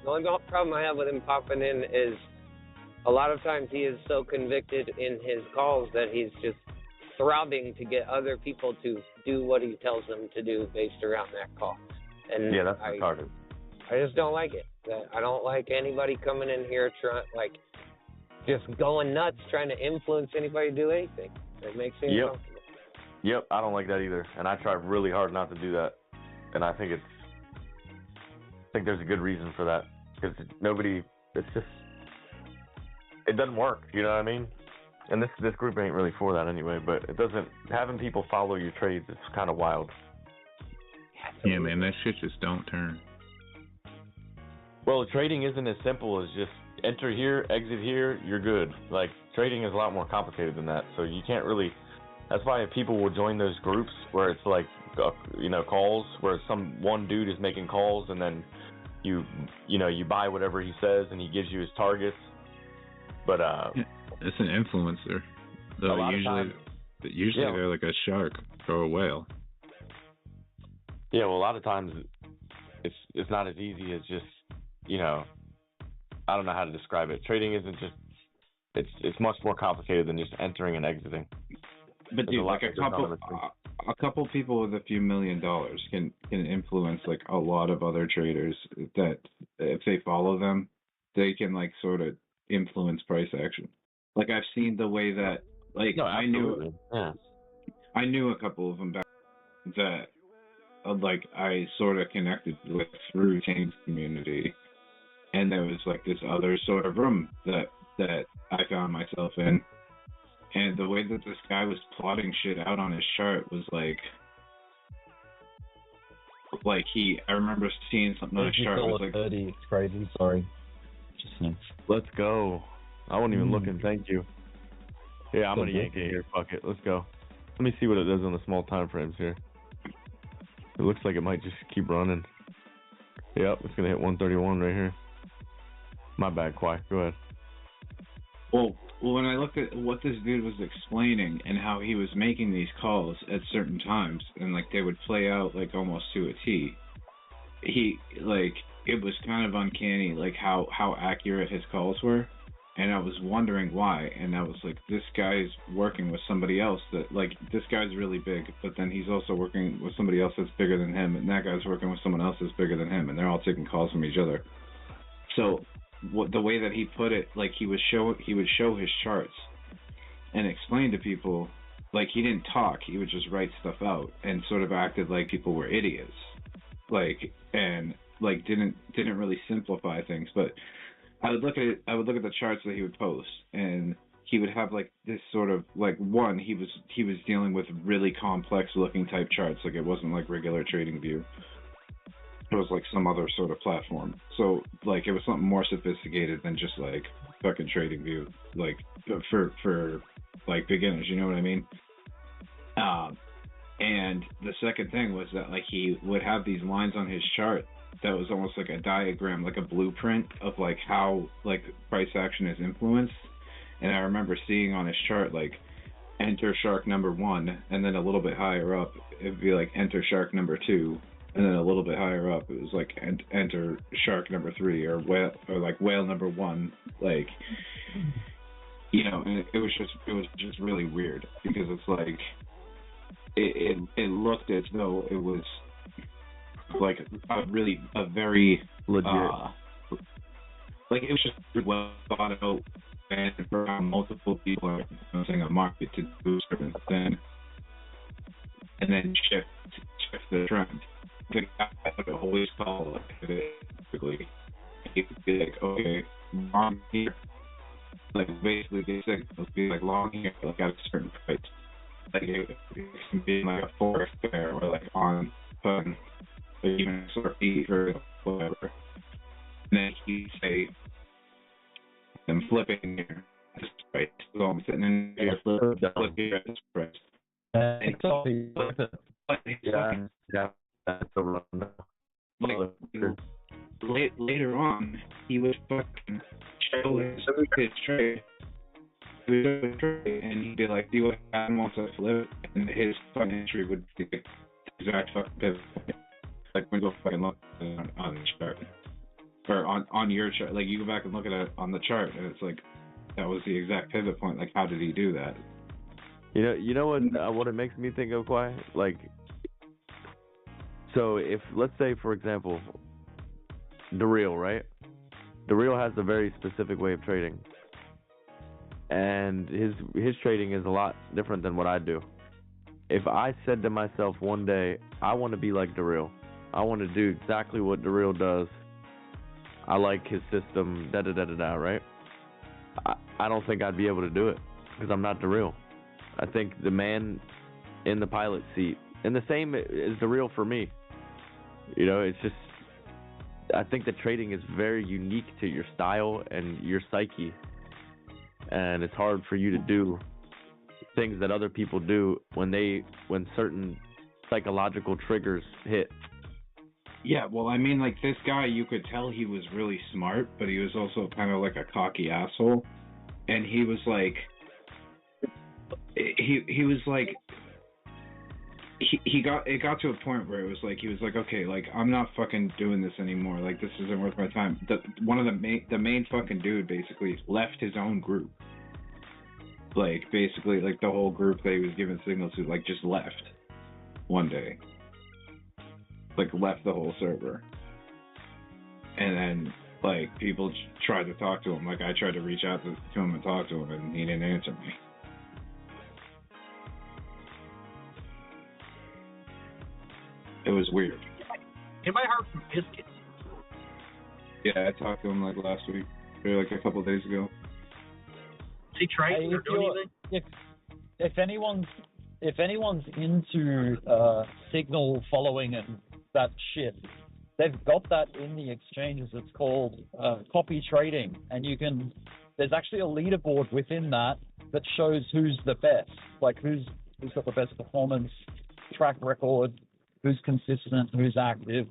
only problem I have with him popping in is a lot of times he is so convicted in his calls that he's just throbbing to get other people to do what he tells them to do based around that call. And yeah, that's retarded. I just don't like it. I don't like anybody coming in here trying, just going nuts trying to influence anybody to do anything. It makes me uncomfortable. Yep, I don't like that either. And I try really hard not to do that. And I think there's a good reason for that. Because it doesn't work, you know what I mean? And this group ain't really for that anyway, but having people follow your trades is kind of wild. Yeah, man, that shit just don't turn. Well, trading isn't as simple as just enter here, exit here, you're good. Like, trading is a lot more complicated than that, so you can't really... That's why people will join those groups where it's like, calls, where one dude is making calls, and then you buy whatever he says, and he gives you his targets. But it's an influencer. Though usually they're like a shark or a whale. Yeah, well, a lot of times it's not as easy as just I don't know how to describe it. Trading isn't just it's much more complicated than just entering and exiting. But dude, like a couple people with a few $1 million can influence like a lot of other traders that if they follow them, they can like sort of influence price action. Like I've seen the way that I knew a couple of them back that I sort of connected with through Tane's community, and there was like this other sort of room that I found myself in. And the way that this guy was plotting shit out on his chart was I remember seeing something on his chart. It was like, it's crazy. Sorry. Let's go. I wasn't even looking. Thank you. Yeah, I'm gonna yank it here. Fuck it. Let's go. Let me see what it does on the small time frames here. It looks like it might just keep running. Yep, it's gonna hit 131 right here. My bad, Kwai. Go ahead. Well, when I looked at what this dude was explaining and how he was making these calls at certain times, and they would play out almost to a T, it was kind of uncanny, how accurate his calls were, and I was wondering why. And I was like, this guy's working with somebody else this guy's really big, but then he's also working with somebody else that's bigger than him, and that guy's working with someone else that's bigger than him, and they're all taking calls from each other. So the way that he put it, he would show his charts and explain to people, he didn't talk, he would just write stuff out and sort of acted like people were idiots, and didn't really simplify things. But I would look at the charts that he would post, and he would have this sort of one, he was dealing with really complex looking type charts, it wasn't regular TradingView. It was some other sort of platform. So it was something more sophisticated than just fucking TradingView, for beginners, you know what I mean? And the second thing was that he would have these lines on his chart that was almost like a diagram, like a blueprint of how price action is influenced. And I remember seeing on his chart like enter shark number 1, and then a little bit higher up it'd be like enter shark number 2, and then a little bit higher up it was like enter shark number 3 or whale number 1, like, you know. And it was just really weird because it's like it looked as though it was like a very legit. Like it was just well thought out, and for multiple people are using a market to do certain thing, and then shift the trend. The guy would always call it basically. He would be like, okay, long here, like basically the signals be like long here, like at a certain price, like it can be like a forest fair or like on fun, or even sort of eat or whatever. And then he'd say, I'm flipping here at this price. So I'm sitting in here flipping here at this price. Later on, he would fucking show his trade. He would show his trade, and he'd be like, do you want to flip? And his fucking entry would be the exact fucking pivot point. Like, when you go fucking look on the chart. Or on your chart, like you go back and look at it on the chart, and it's like that was the exact pivot point. Like, how did he do that? You know what it makes me think of, Kwai? Like, so if let's say for example, the real, right? The real has a very specific way of trading, and his trading is a lot different than what I do. If I said to myself one day, I want to be like the real, I want to do exactly what the real does. I like his system, right? I don't think I'd be able to do it because I'm not the real. I think the man in the pilot seat, and the same is the real for me. You know, it's just, I think the trading is very unique to your style and your psyche, and it's hard for you to do things that other people do when certain psychological triggers hit. Yeah, well, I mean, like, this guy, you could tell he was really smart, but he was also kind of like a cocky asshole. And he was like, it got to a point where it was like, he was like, okay, like, I'm not fucking doing this anymore. Like, this isn't worth my time. One of the main fucking dude basically left his own group. Like, basically, like, the whole group that he was giving signals to, like, just left one day. Like, left the whole server. And then, like, people tried to talk to him. Like, I tried to reach out to him and talk to him, and he didn't answer me. It was weird. Anybody heard from Biscuit? Yeah, I talked to him, like, last week. Or, like, a couple of days ago. Is he trading or doing anything? If anyone's into signal following and that shit, they've got that in the exchanges. It's called copy trading, and there's actually a leaderboard within that shows who's the best, like who's got the best performance, track record, who's consistent, who's active.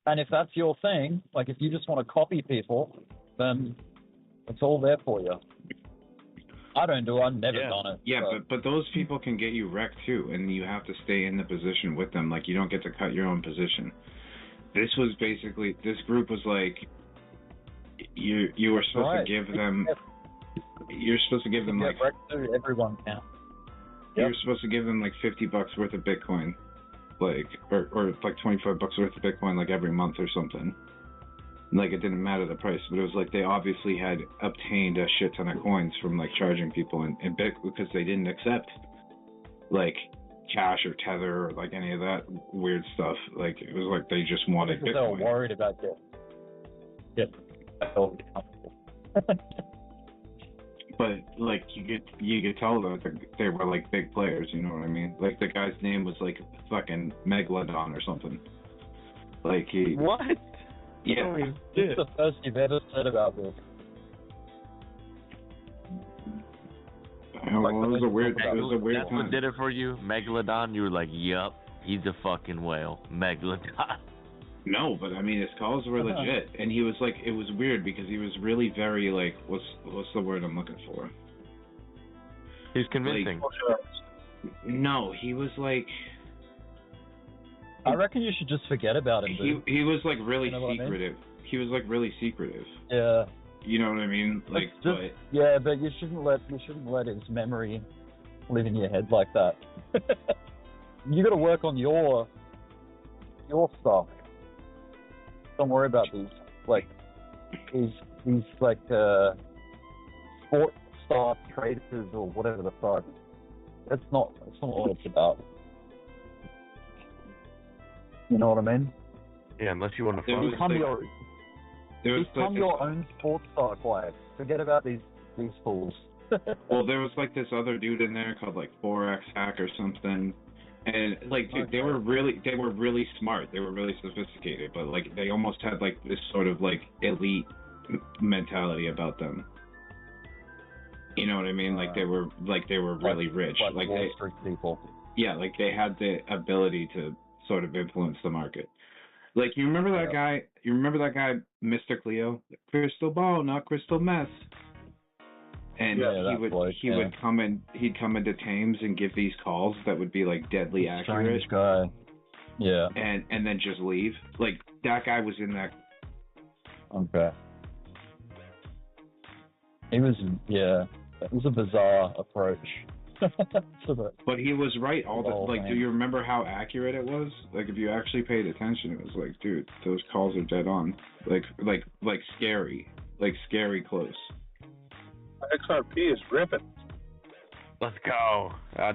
And if that's your thing, like if you just want to copy people, then it's all there for you. I don't do it. I've never done it. Yeah, but those people can get you wrecked too, and you have to stay in the position with them. Like, you don't get to cut your own position. This was basically, this group was like, you were supposed to give them, you're supposed to give them like, everyone can. You're supposed to give them like $50 worth of Bitcoin, like, or like $25 worth of Bitcoin like every month or something. Like, it didn't matter the price, but it was like they obviously had obtained a shit ton of coins from like charging people in Bitcoin because they didn't accept like cash or Tether or like any of that weird stuff. Like, it was like they just wanted Bitcoin. They were worried about that. Yep. But like you could tell that they were like big players, you know what I mean? Like, the guy's name was like fucking Megalodon or something. Like, he what? Yeah. This is the first you've ever said about this. Well, it was a weird That's time. what did it for you, Megalodon. You were like, "Yup, he's a fucking whale, Megalodon." No, but I mean his calls were legit, and he was like, it was weird because he was really very like, what's the word I'm looking for? He's convincing. Like, no, he was like. I reckon you should just forget about him. He was like really secretive. I mean? He was like really secretive. Yeah. You know what I mean? Like, yeah, but you shouldn't let his memory live in your head like that. You got to work on your stuff. Don't worry about these like sports star traders or whatever the fuck. That's not what it's about. You know what I mean? Yeah, unless you want to become your own sports star quiet. Forget about these fools. Well, there was like this other dude in there called like Forex Hack or something, and like dude, they were really smart. They were really sophisticated, but like they almost had like this sort of like elite mentality about them. You know what I mean? Like they were really rich. Like Wall Street people. Yeah, like they had the ability to sort of influence the market. Like you remember that guy? You remember that guy, Mr. Cleo? Crystal ball, not crystal meth. And he would come in. He'd come into Thames and give these calls that would be like deadly accurate. Strange guy. Yeah. And then just leave. Like that guy was in that. Okay. It was It was a bizarre approach. But he was right all the like. Man. Do you remember how accurate it was? Like if you actually paid attention, it was like, dude, those calls are dead on. Like scary close. XRP is ripping. Let's go. I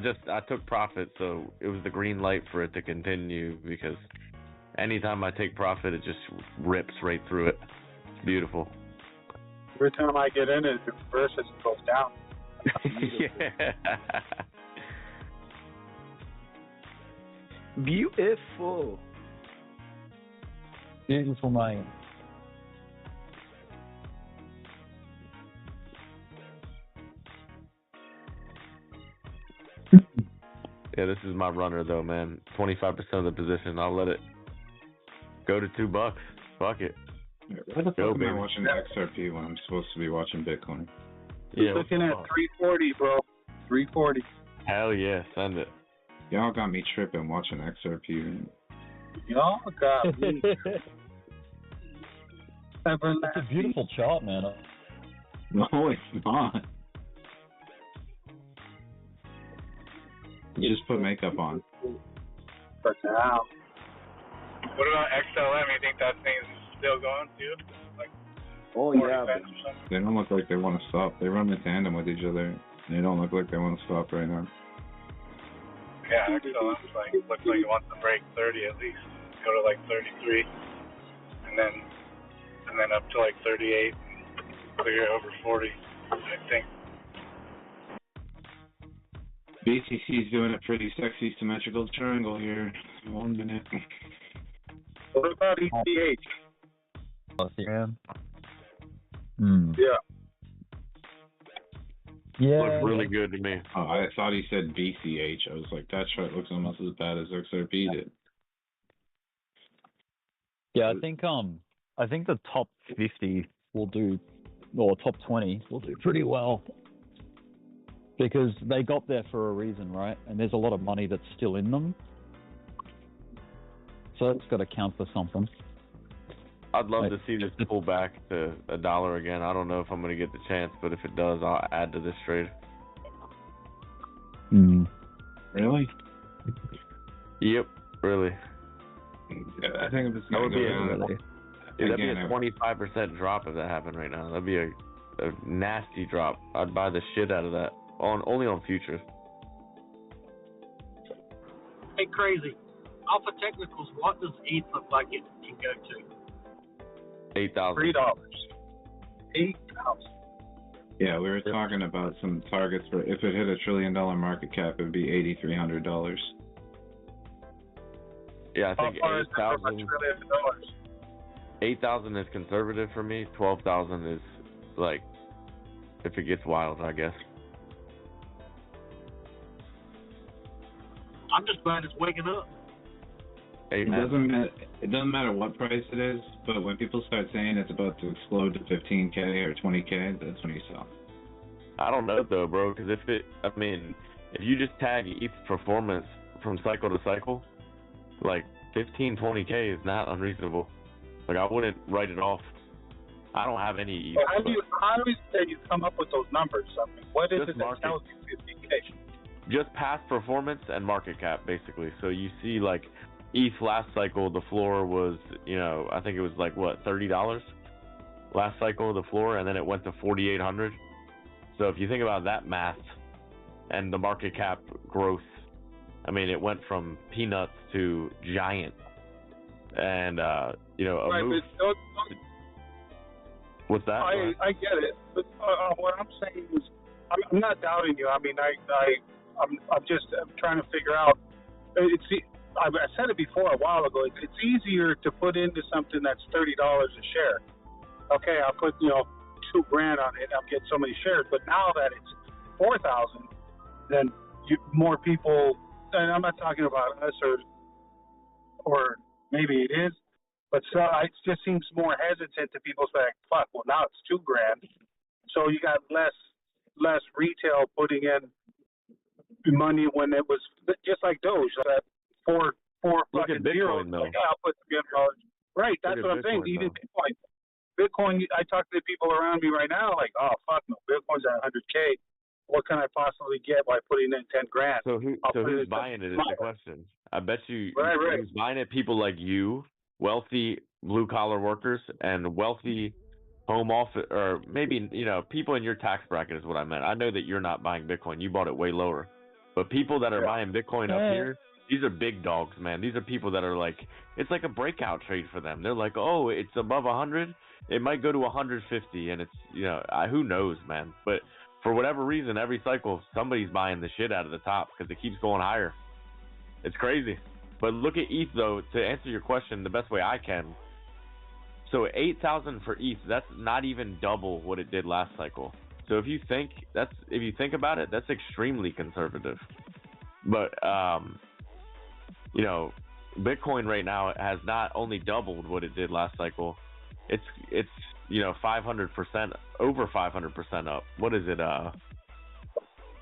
took profit, so it was the green light for it to continue because anytime I take profit, it just rips right through it. It's beautiful. Every time I get in it reverses and goes down. Yeah. Beautiful. Beautiful mind. Yeah, this is my runner though, man. 25% of the position. I'll let it go to $2. Fuck it. Why the fuck am I watching XRP when I'm supposed to be watching Bitcoin? Yeah, looking at 340, bro. 340. Hell yeah, send it. Y'all got me tripping watching XRP. Y'all got me. It's a beautiful chart, man. No, it's not. You just put makeup on. For now. What about XLM? You think that thing's still going too? Like, oh yeah. They don't look like they want to stop. They run in tandem with each other. They don't look like they want to stop right now. Yeah, XLM's like looks like it wants to break 30 at least. Go to like 33, and then up to like 38, clear over 40. I think. BTC's doing a pretty sexy symmetrical triangle here. 1 minute. What about ETH? Ethereum. Yeah. Yeah. Looks really good to me. Oh, I thought he said BCH. I was like, that chart looks almost as bad as XRP did. Yeah, I think the top 50 will do, or top 20 will do pretty well. Because they got there for a reason, right? And there's a lot of money that's still in them. So that's got to count for something. I'd love to see this pull back to $1 again. I don't know if I'm going to get the chance, but if it does, I'll add to this trade. Really? Yep, really. I think if it's going to go down... That'd be a 25% drop if that happened right now. That'd be a nasty drop. I'd buy the shit out of that. Only on futures. Hey, crazy. Alpha Technicals, what does ETH look like it can go to? $8,000. $3. 8,000. Yeah, we were talking about some targets for if it hit $1 trillion market cap, it would be $8,300. Yeah, I think How far is that from $1 trillion? 8,000 is conservative for me. 12,000 is like if it gets wild, I guess. I'm just glad it's waking up. It doesn't matter what price it is, but when people start saying it's about to explode to 15K or 20K, that's when you sell. I don't know though, bro, because if you just tag ETH performance from cycle to cycle, like 15, 20K is not unreasonable. Like I wouldn't write it off. I don't have any ETH. Well, how do you come up with those numbers? I mean, what is it that tells you 15K? Just past performance and market cap, basically. So you see, like, ETH last cycle, the floor was, I think it was like, what, $30 last cycle, the floor, and then it went to 4,800. So if you think about that math and the market cap growth, I mean, it went from peanuts to giant. And, a move... What's that? I get it, but what I'm saying is, I'm not doubting you. I mean, I'm just trying to figure out. I said it before a while ago. It's easier to put into something that's $30 a share. Okay, I'll put $2,000 on it. I'll get so many shares. But now that it's 4,000, then more people. And I'm not talking about us or maybe it is. But so it just seems more hesitant to people saying, "Fuck, well now it's $2,000." So you got less retail putting in money when it was just like Doge at four Look at zeros. Bitcoin, though. Like, I'll put $300. Right, that's what I'm saying. Even Bitcoin. I talk to the people around me right now, like, "Oh fuck no, Bitcoin's at 100K. What can I possibly get by putting in $10,000?" So who's buying it is the question. I bet you who's buying it? People like you, wealthy blue collar workers, and wealthy home office, or maybe people in your tax bracket is what I meant. I know that you're not buying Bitcoin; you bought it way lower. But people that are buying Bitcoin up here, these are big dogs, man. These are people that are like, it's like a breakout trade for them. They're like, oh, it's above 100, it might go to 150, and it's who knows, man. But for whatever reason, every cycle somebody's buying the shit out of the top because it keeps going higher. It's crazy. But look at ETH though. To answer your question the best way I can. So 8,000 for ETH, that's not even double what it did last cycle. So if you think about it, that's extremely conservative. But Bitcoin right now has not only doubled what it did last cycle, it's 500%, over 500% up. What is it?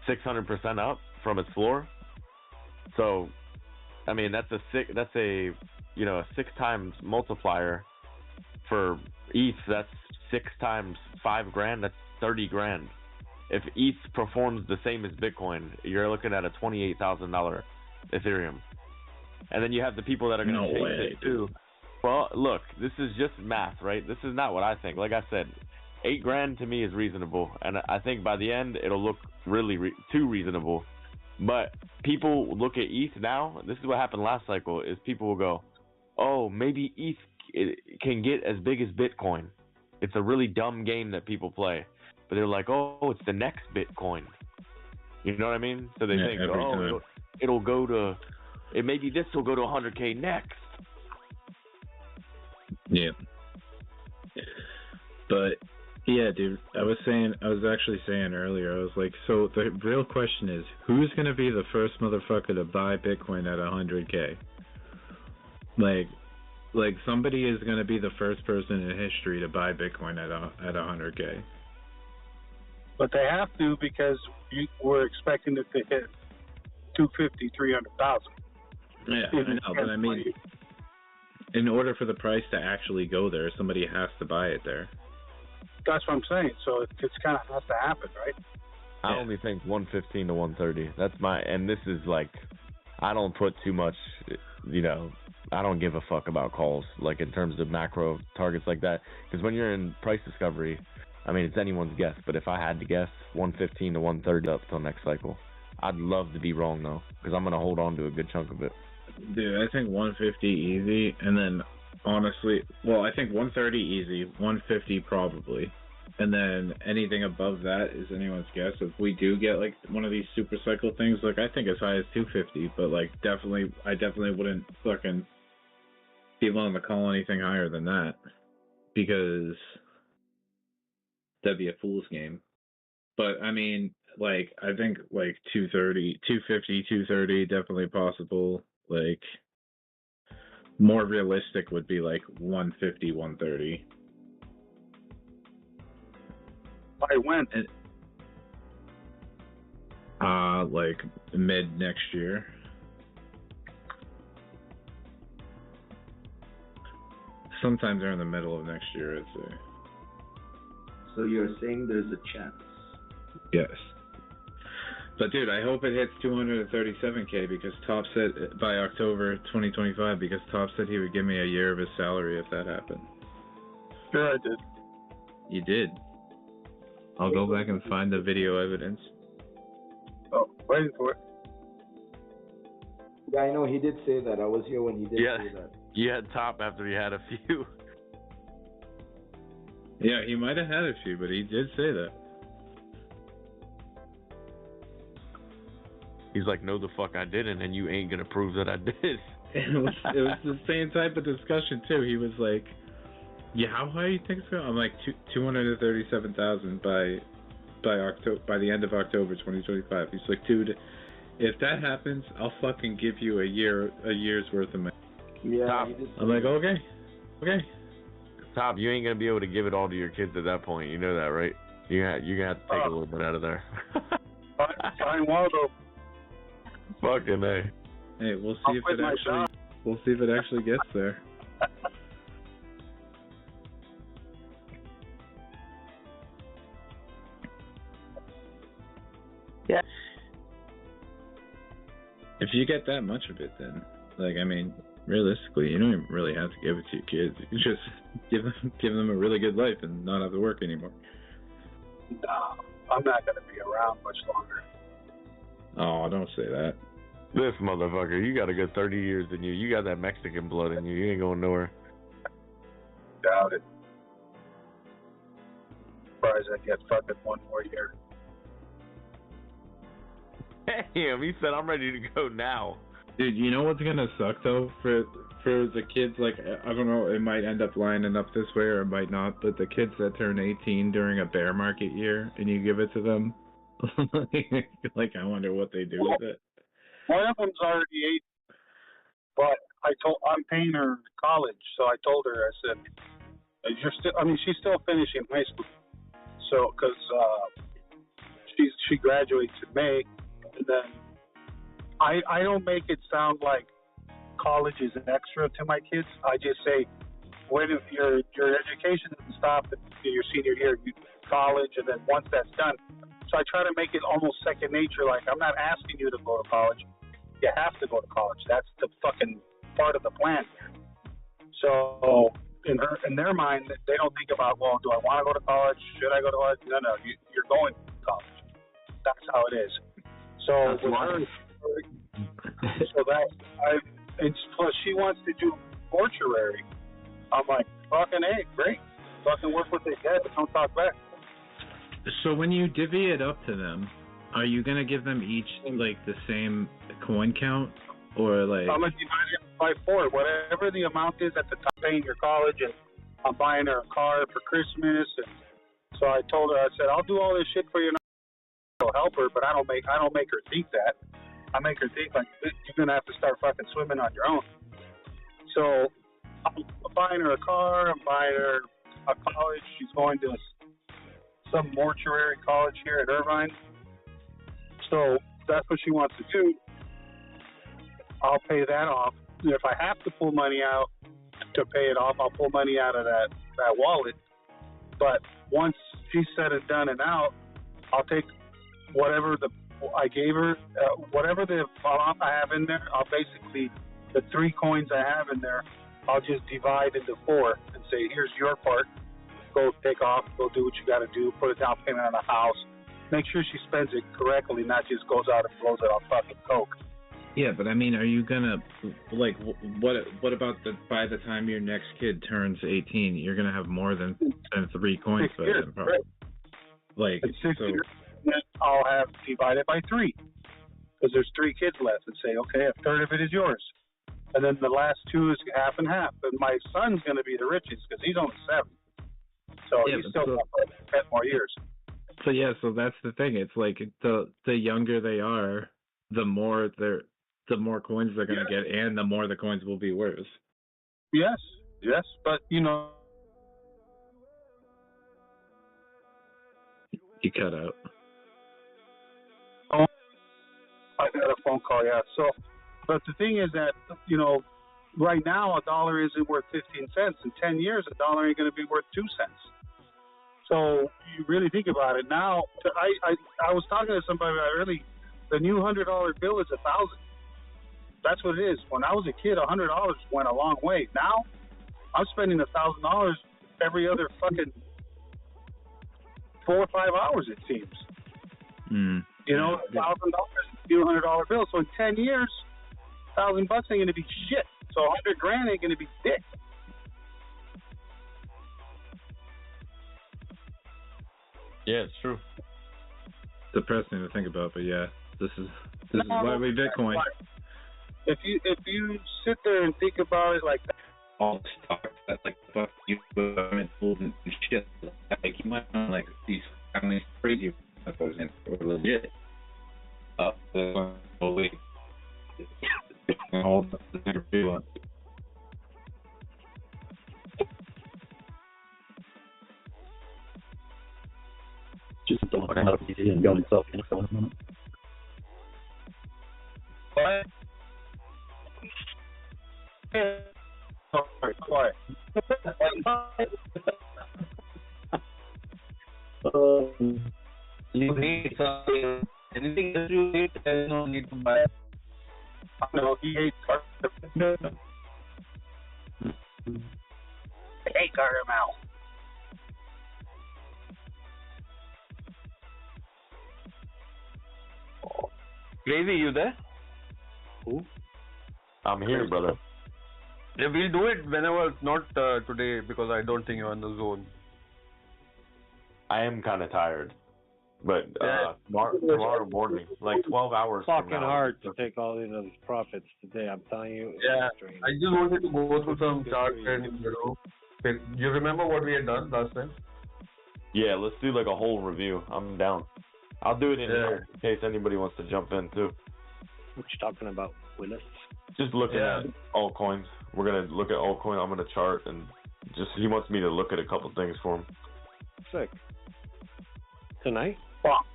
600% up from its floor. So, I mean, that's a 6 times multiplier for ETH. That's 6 times $5,000. That's $30,000. If ETH performs the same as Bitcoin, you're looking at a $28,000 Ethereum. And then you have the people that are going to chase it too. Well, look, this is just math, right? This is not what I think. Like I said, $8,000 to me is reasonable, and I think by the end it'll look really too reasonable. But people look at ETH now. This is what happened last cycle: is people will go, "Oh, maybe ETH can get as big as Bitcoin." It's a really dumb game that people play, but they're like, "Oh, it's the next Bitcoin." You know what I mean? So they think, "Oh, it'll go to, maybe this will go to 100K next." Yeah. But yeah, dude, I was actually saying earlier, I was like, so the real question is, who's gonna be the first motherfucker to buy Bitcoin at 100K? Like somebody is gonna be the first person in history to buy Bitcoin at 100K. But they have to, because we're expecting it to hit 250, 300,000. Yeah, I know, but I mean, in order for the price to actually go there, somebody has to buy it there. That's what I'm saying. So it kind of has to happen, right? I only think 115 to 130. That's and this is like, I don't put too much, I don't give a fuck about calls, like in terms of macro targets like that. Because when you're in price discovery, I mean, it's anyone's guess. But if I had to guess, 115 to 130 up till next cycle. I'd love to be wrong though, because I'm gonna hold on to a good chunk of it. Dude, I think 150 easy, and then honestly, well, I think 130 easy, 150 probably, and then anything above that is anyone's guess. If we do get like one of these super cycle things, like I think as high as 250, but like I definitely wouldn't fucking be willing to call anything higher than that, because that'd be a fool's game. But I mean, like, I think like 230, 250, 230 definitely possible. Like More realistic would be like 150, 130. By when? Like mid next year. Sometime during the middle of next year, I'd say. So you're saying there's a chance? Yes. But dude, I hope it hits 237K because Top said by October 2025 because Top said he would give me a year of his salary if that happened. Sure, I did. You did. I'll go back and find the video evidence. Oh, waiting for it. Yeah, I know he did say that. I was here when he did say that. You had Top after he had a few. Yeah, he might have had a few, but he did say that. He's like, no, the fuck I didn't, and you ain't gonna prove that I did. It was the same type of discussion too. He was like, "Yeah, how high do you think it's going?" I'm like, 237,000 by the end of October 2025. He's like, dude, if that happens, I'll fucking give you a year's worth of money. Yeah. Top. I'm like, okay. Top, you ain't gonna be able to give it all to your kids at that point. You know that, right? You're gonna have to take a little bit out of there. Fine, Waldo. Fucking A. Hey, we'll see if it actually gets there. Yeah. If you get that much of it, then, like, I mean, realistically, you don't even really have to give it to your kids. You can just give them a really good life and not have to work anymore. No, I'm not going to be around much longer. Oh, don't say that. This motherfucker, you got a good 30 years in you. You got that Mexican blood in you. You ain't going nowhere. Doubt it. Surprised I get fucking one more year. Damn, he said I'm ready to go now. Dude, you know what's gonna suck though for the kids? Like, I don't know, it might end up lining up this way or it might not. But the kids that turn 18 during a bear market year and you give it to them, like I wonder what they do with it. One of them's already 8, but I'm paying her college, so I told her, I said, she's still finishing high school, so because she graduates in May, and then I don't make it sound like college is an extra to my kids. I just say, when if your education doesn't stop at your senior year, you college, and then once that's done. So I try to make it almost second nature. Like, I'm not asking you to go to college. You have to go to college. That's the fucking part of the plan. So in their mind, they don't think about, well, do I want to go to college? Should I go to college? No, you're going to college. That's how it is. So with her, and plus she wants to do mortuary. I'm like, fucking A, great. Fucking work with their dead, but don't talk back. So when you divvy it up to them, are you gonna give them each like the same coin count, or like? I'm gonna divide it by 4. Whatever the amount is at the top, paying your college, and I'm buying her a car for Christmas. And so I told her, I said, I'll do all this shit for you. I'll help her, but I don't make her think that. I make her think like you're gonna have to start fucking swimming on your own. So I'm buying her a car. I'm buying her a college. She's going to some mortuary college here at Irvine. So that's what she wants to do. I'll pay that off. If I have to pull money out to pay it off, I'll pull money out of that wallet. But once she's said and done and out, I'll take whatever I gave her, whatever the amount I have in there, I'll basically, the 3 coins I have in there, I'll just divide into 4 and say, here's your part. Go take off, go do what you got to do, put a down payment on a house. Make sure she spends it correctly, not just goes out and blows it on fucking coke. Yeah, but I mean, are you gonna, like, what about by the time your next kid turns 18, you're gonna have more than 3 coins by then, probably. Like, so I'll have divided by 3, because there's 3 kids left, and say, okay, a third of it is yours, and then the last 2 is half and half. And my son's gonna be the richest because he's only 7, so he's still got 10 more years. So yeah, so that's the thing. It's like the younger they are, the more coins they're gonna get, and the more the coins will be worth. Yes, but You cut out. Oh, I got a phone call. Yeah. So, but the thing is that right now a dollar isn't worth 15 cents. In 10 years, a dollar ain't going to be worth 2 cents. So you really think about it. Now, I was talking to somebody about early. The new $100 bill is 1,000. That's what it is. When I was a kid, $100 went a long way. Now, I'm spending $1,000 every other fucking 4 or 5 hours. It seems. $1,000 new $100 bill. So in 10 years, $1,000 ain't gonna be shit. So $100,000 ain't gonna be dick. Yeah, it's true. Depressing to think about, but yeah, this is why we Bitcoin. If you sit there and think about it like that, all the stocks that like fuck you and shit, like you might find like these crazy motherfuckers or legit. Wait. All the people. Just don't know how to be and go himself in a moment. What? Quiet. You need something. Anything that you hate, there's no need to buy. No, he hates caramel. I hate caramel. Crazy, you there? Who? I'm here, brother. Yeah, we'll do it whenever, not today, because I don't think you're on the zone. I am kind of tired, but tomorrow morning, like 12 hours from Fucking now. hard to take all in those profits today. I'm telling you. Yeah, I just wanted to go through some charts and you remember what we had done last time? Yeah, let's do like a whole review. I'm down. I'll do it in here in case anybody wants to jump in too. What you talking about, Willis? Just looking at altcoins. We're gonna look at altcoin. I'm gonna chart and he wants me to look at a couple things for him. Sick. Tonight? Fuck.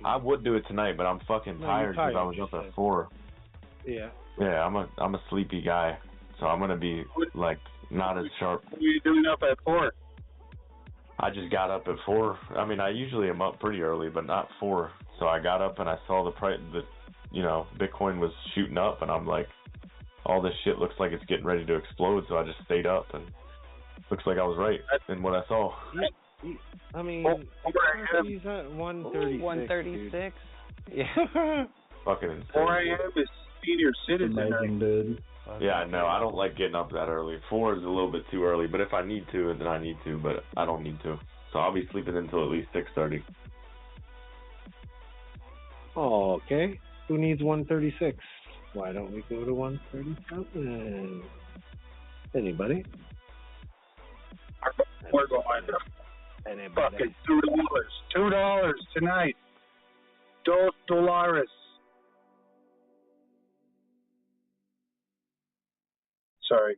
I would do it tonight, but I'm fucking tired because I was up at 4. Yeah. Yeah, I'm a sleepy guy, so I'm gonna be like not as sharp. What are you doing up at 4? I just got up at 4. I mean, I usually am up pretty early, but not 4. So I got up and I saw the price, Bitcoin was shooting up, and I'm like, all this shit looks like it's getting ready to explode. So I just stayed up, and looks like I was right in what I saw. I mean, he's at 136. 136. Yeah. Fucking insane. 4 a.m. is senior citizen. Amazing, dude. Yeah, I know. I don't like getting up that early. 4 is a little bit too early, but if I need to, then I need to, but I don't need to. So I'll be sleeping until at least 6:30. Oh, okay. Who needs 136? Why don't we go to 137? Anybody? We're going to fucking $2 tonight. $2. Sorry.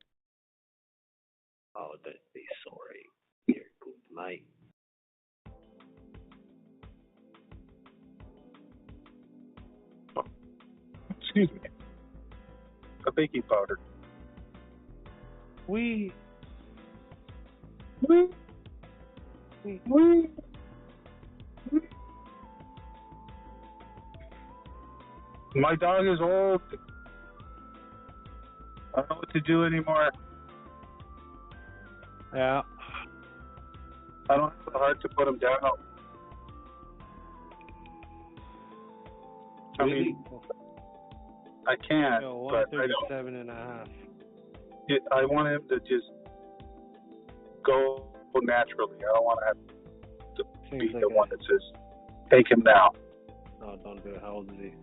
Oh, don't be sorry. You're good, mate. Excuse me. A baking powder. We. My dog is old. I don't know what to do anymore. Yeah. I don't have the heart to put him down. I mean, I can't, but I don't. 137.5. I want him to just go naturally. I don't want to have to be the one that says, take him now. No, don't do it. How old is he?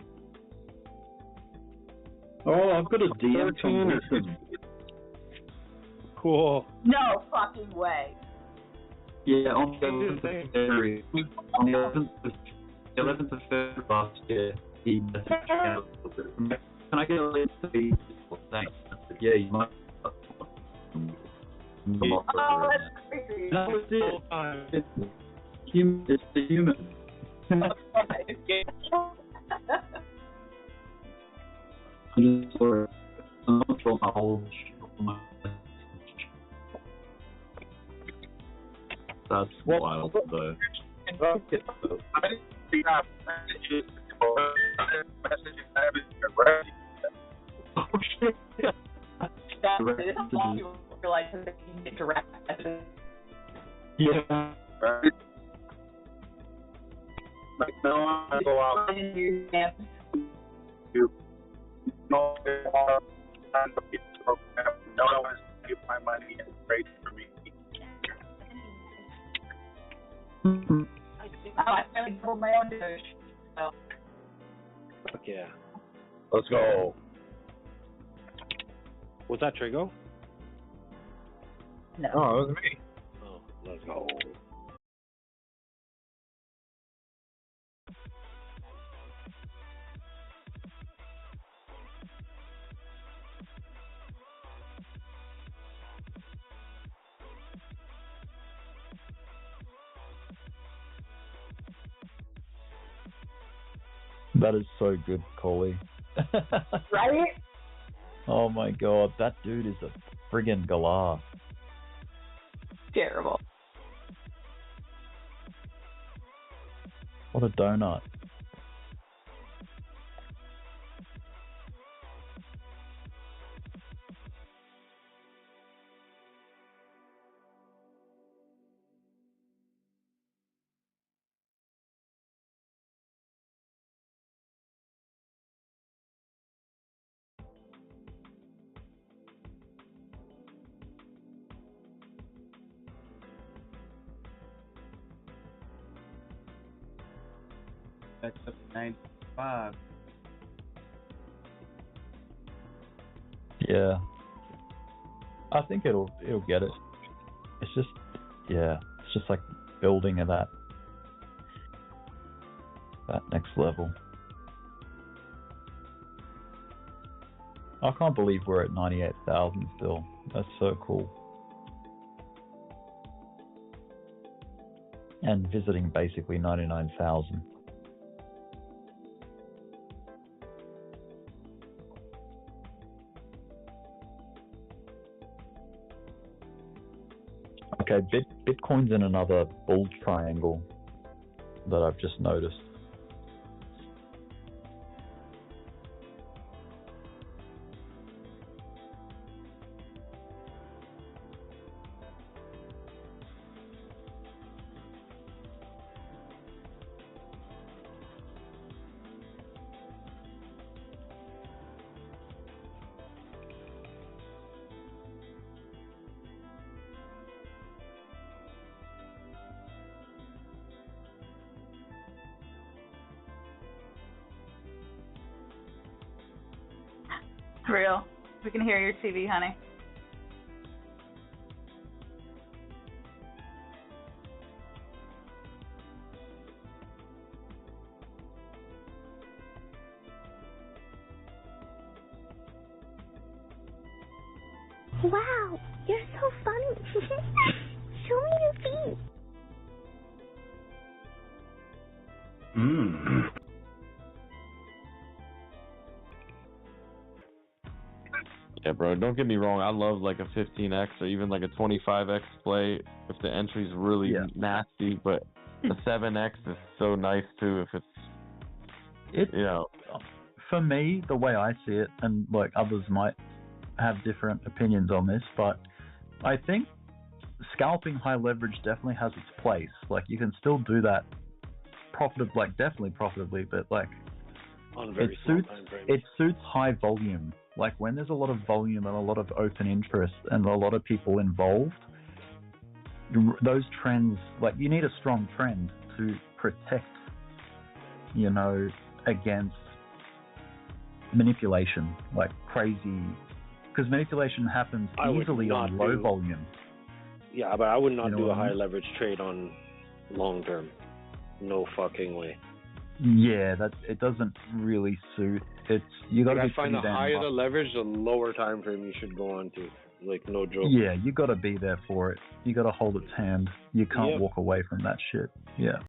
Oh, I've got a DM from Wilson. Cool. No fucking way. Yeah, on the 11th of February. On the 11th of February last year, he messaged me out. Can I get a link to the thanks? I said, yeah, you might. Oh, that's crazy. That was it. It's the human. I just saw it. I'm not sure my whole That's wild, though. I didn't see our messages. Messages I haven't read. Oh shit! It's how long people realize that they can get direct messages. Yeah. Right? Like, no, I go out. You know, no one wants to give my money and trade for me. I finally pulled my own Doge. So. Fuck yeah. Let's go. Was that Trigo? No. Oh, it was me. Oh, let's go. That is so good, Coley. Right? Oh my god, that dude is a friggin' galah. Terrible. What a donut. That's up to 95. Yeah. I think it'll get it. It's just, yeah, it's just like building of that next level. I can't believe we're at 98,000 still. That's so cool. And visiting basically 99,000. Okay, Bitcoin's in another bull triangle that I've just noticed. For real. We can hear your TV, honey. Wow, you're so funny. Show me your feet. Yeah, bro, don't get me wrong. I love like a 15x or even like a 25x play if the entry's really nasty, but the 7x is so nice too if it's, you know. For me, the way I see it, and like others might have different opinions on this, but I think scalping high leverage definitely has its place. Like you can still do that definitely profitably, but like on very small time frames. It suits high volume. Like when there's a lot of volume and a lot of open interest and a lot of people involved, those trends, like you need a strong trend to protect, you know, against manipulation, like crazy, because manipulation happens easily on low volume. Yeah, but I would not do a high mean? leverage trade on long term. No fucking way. Yeah, it doesn't really suit. You got to I find the higher the leverage, the lower time frame you should go on to. Like, no joke. Yeah, you got to be there for it. You got to hold its hand. You can't Yep. walk away from that shit. Yeah.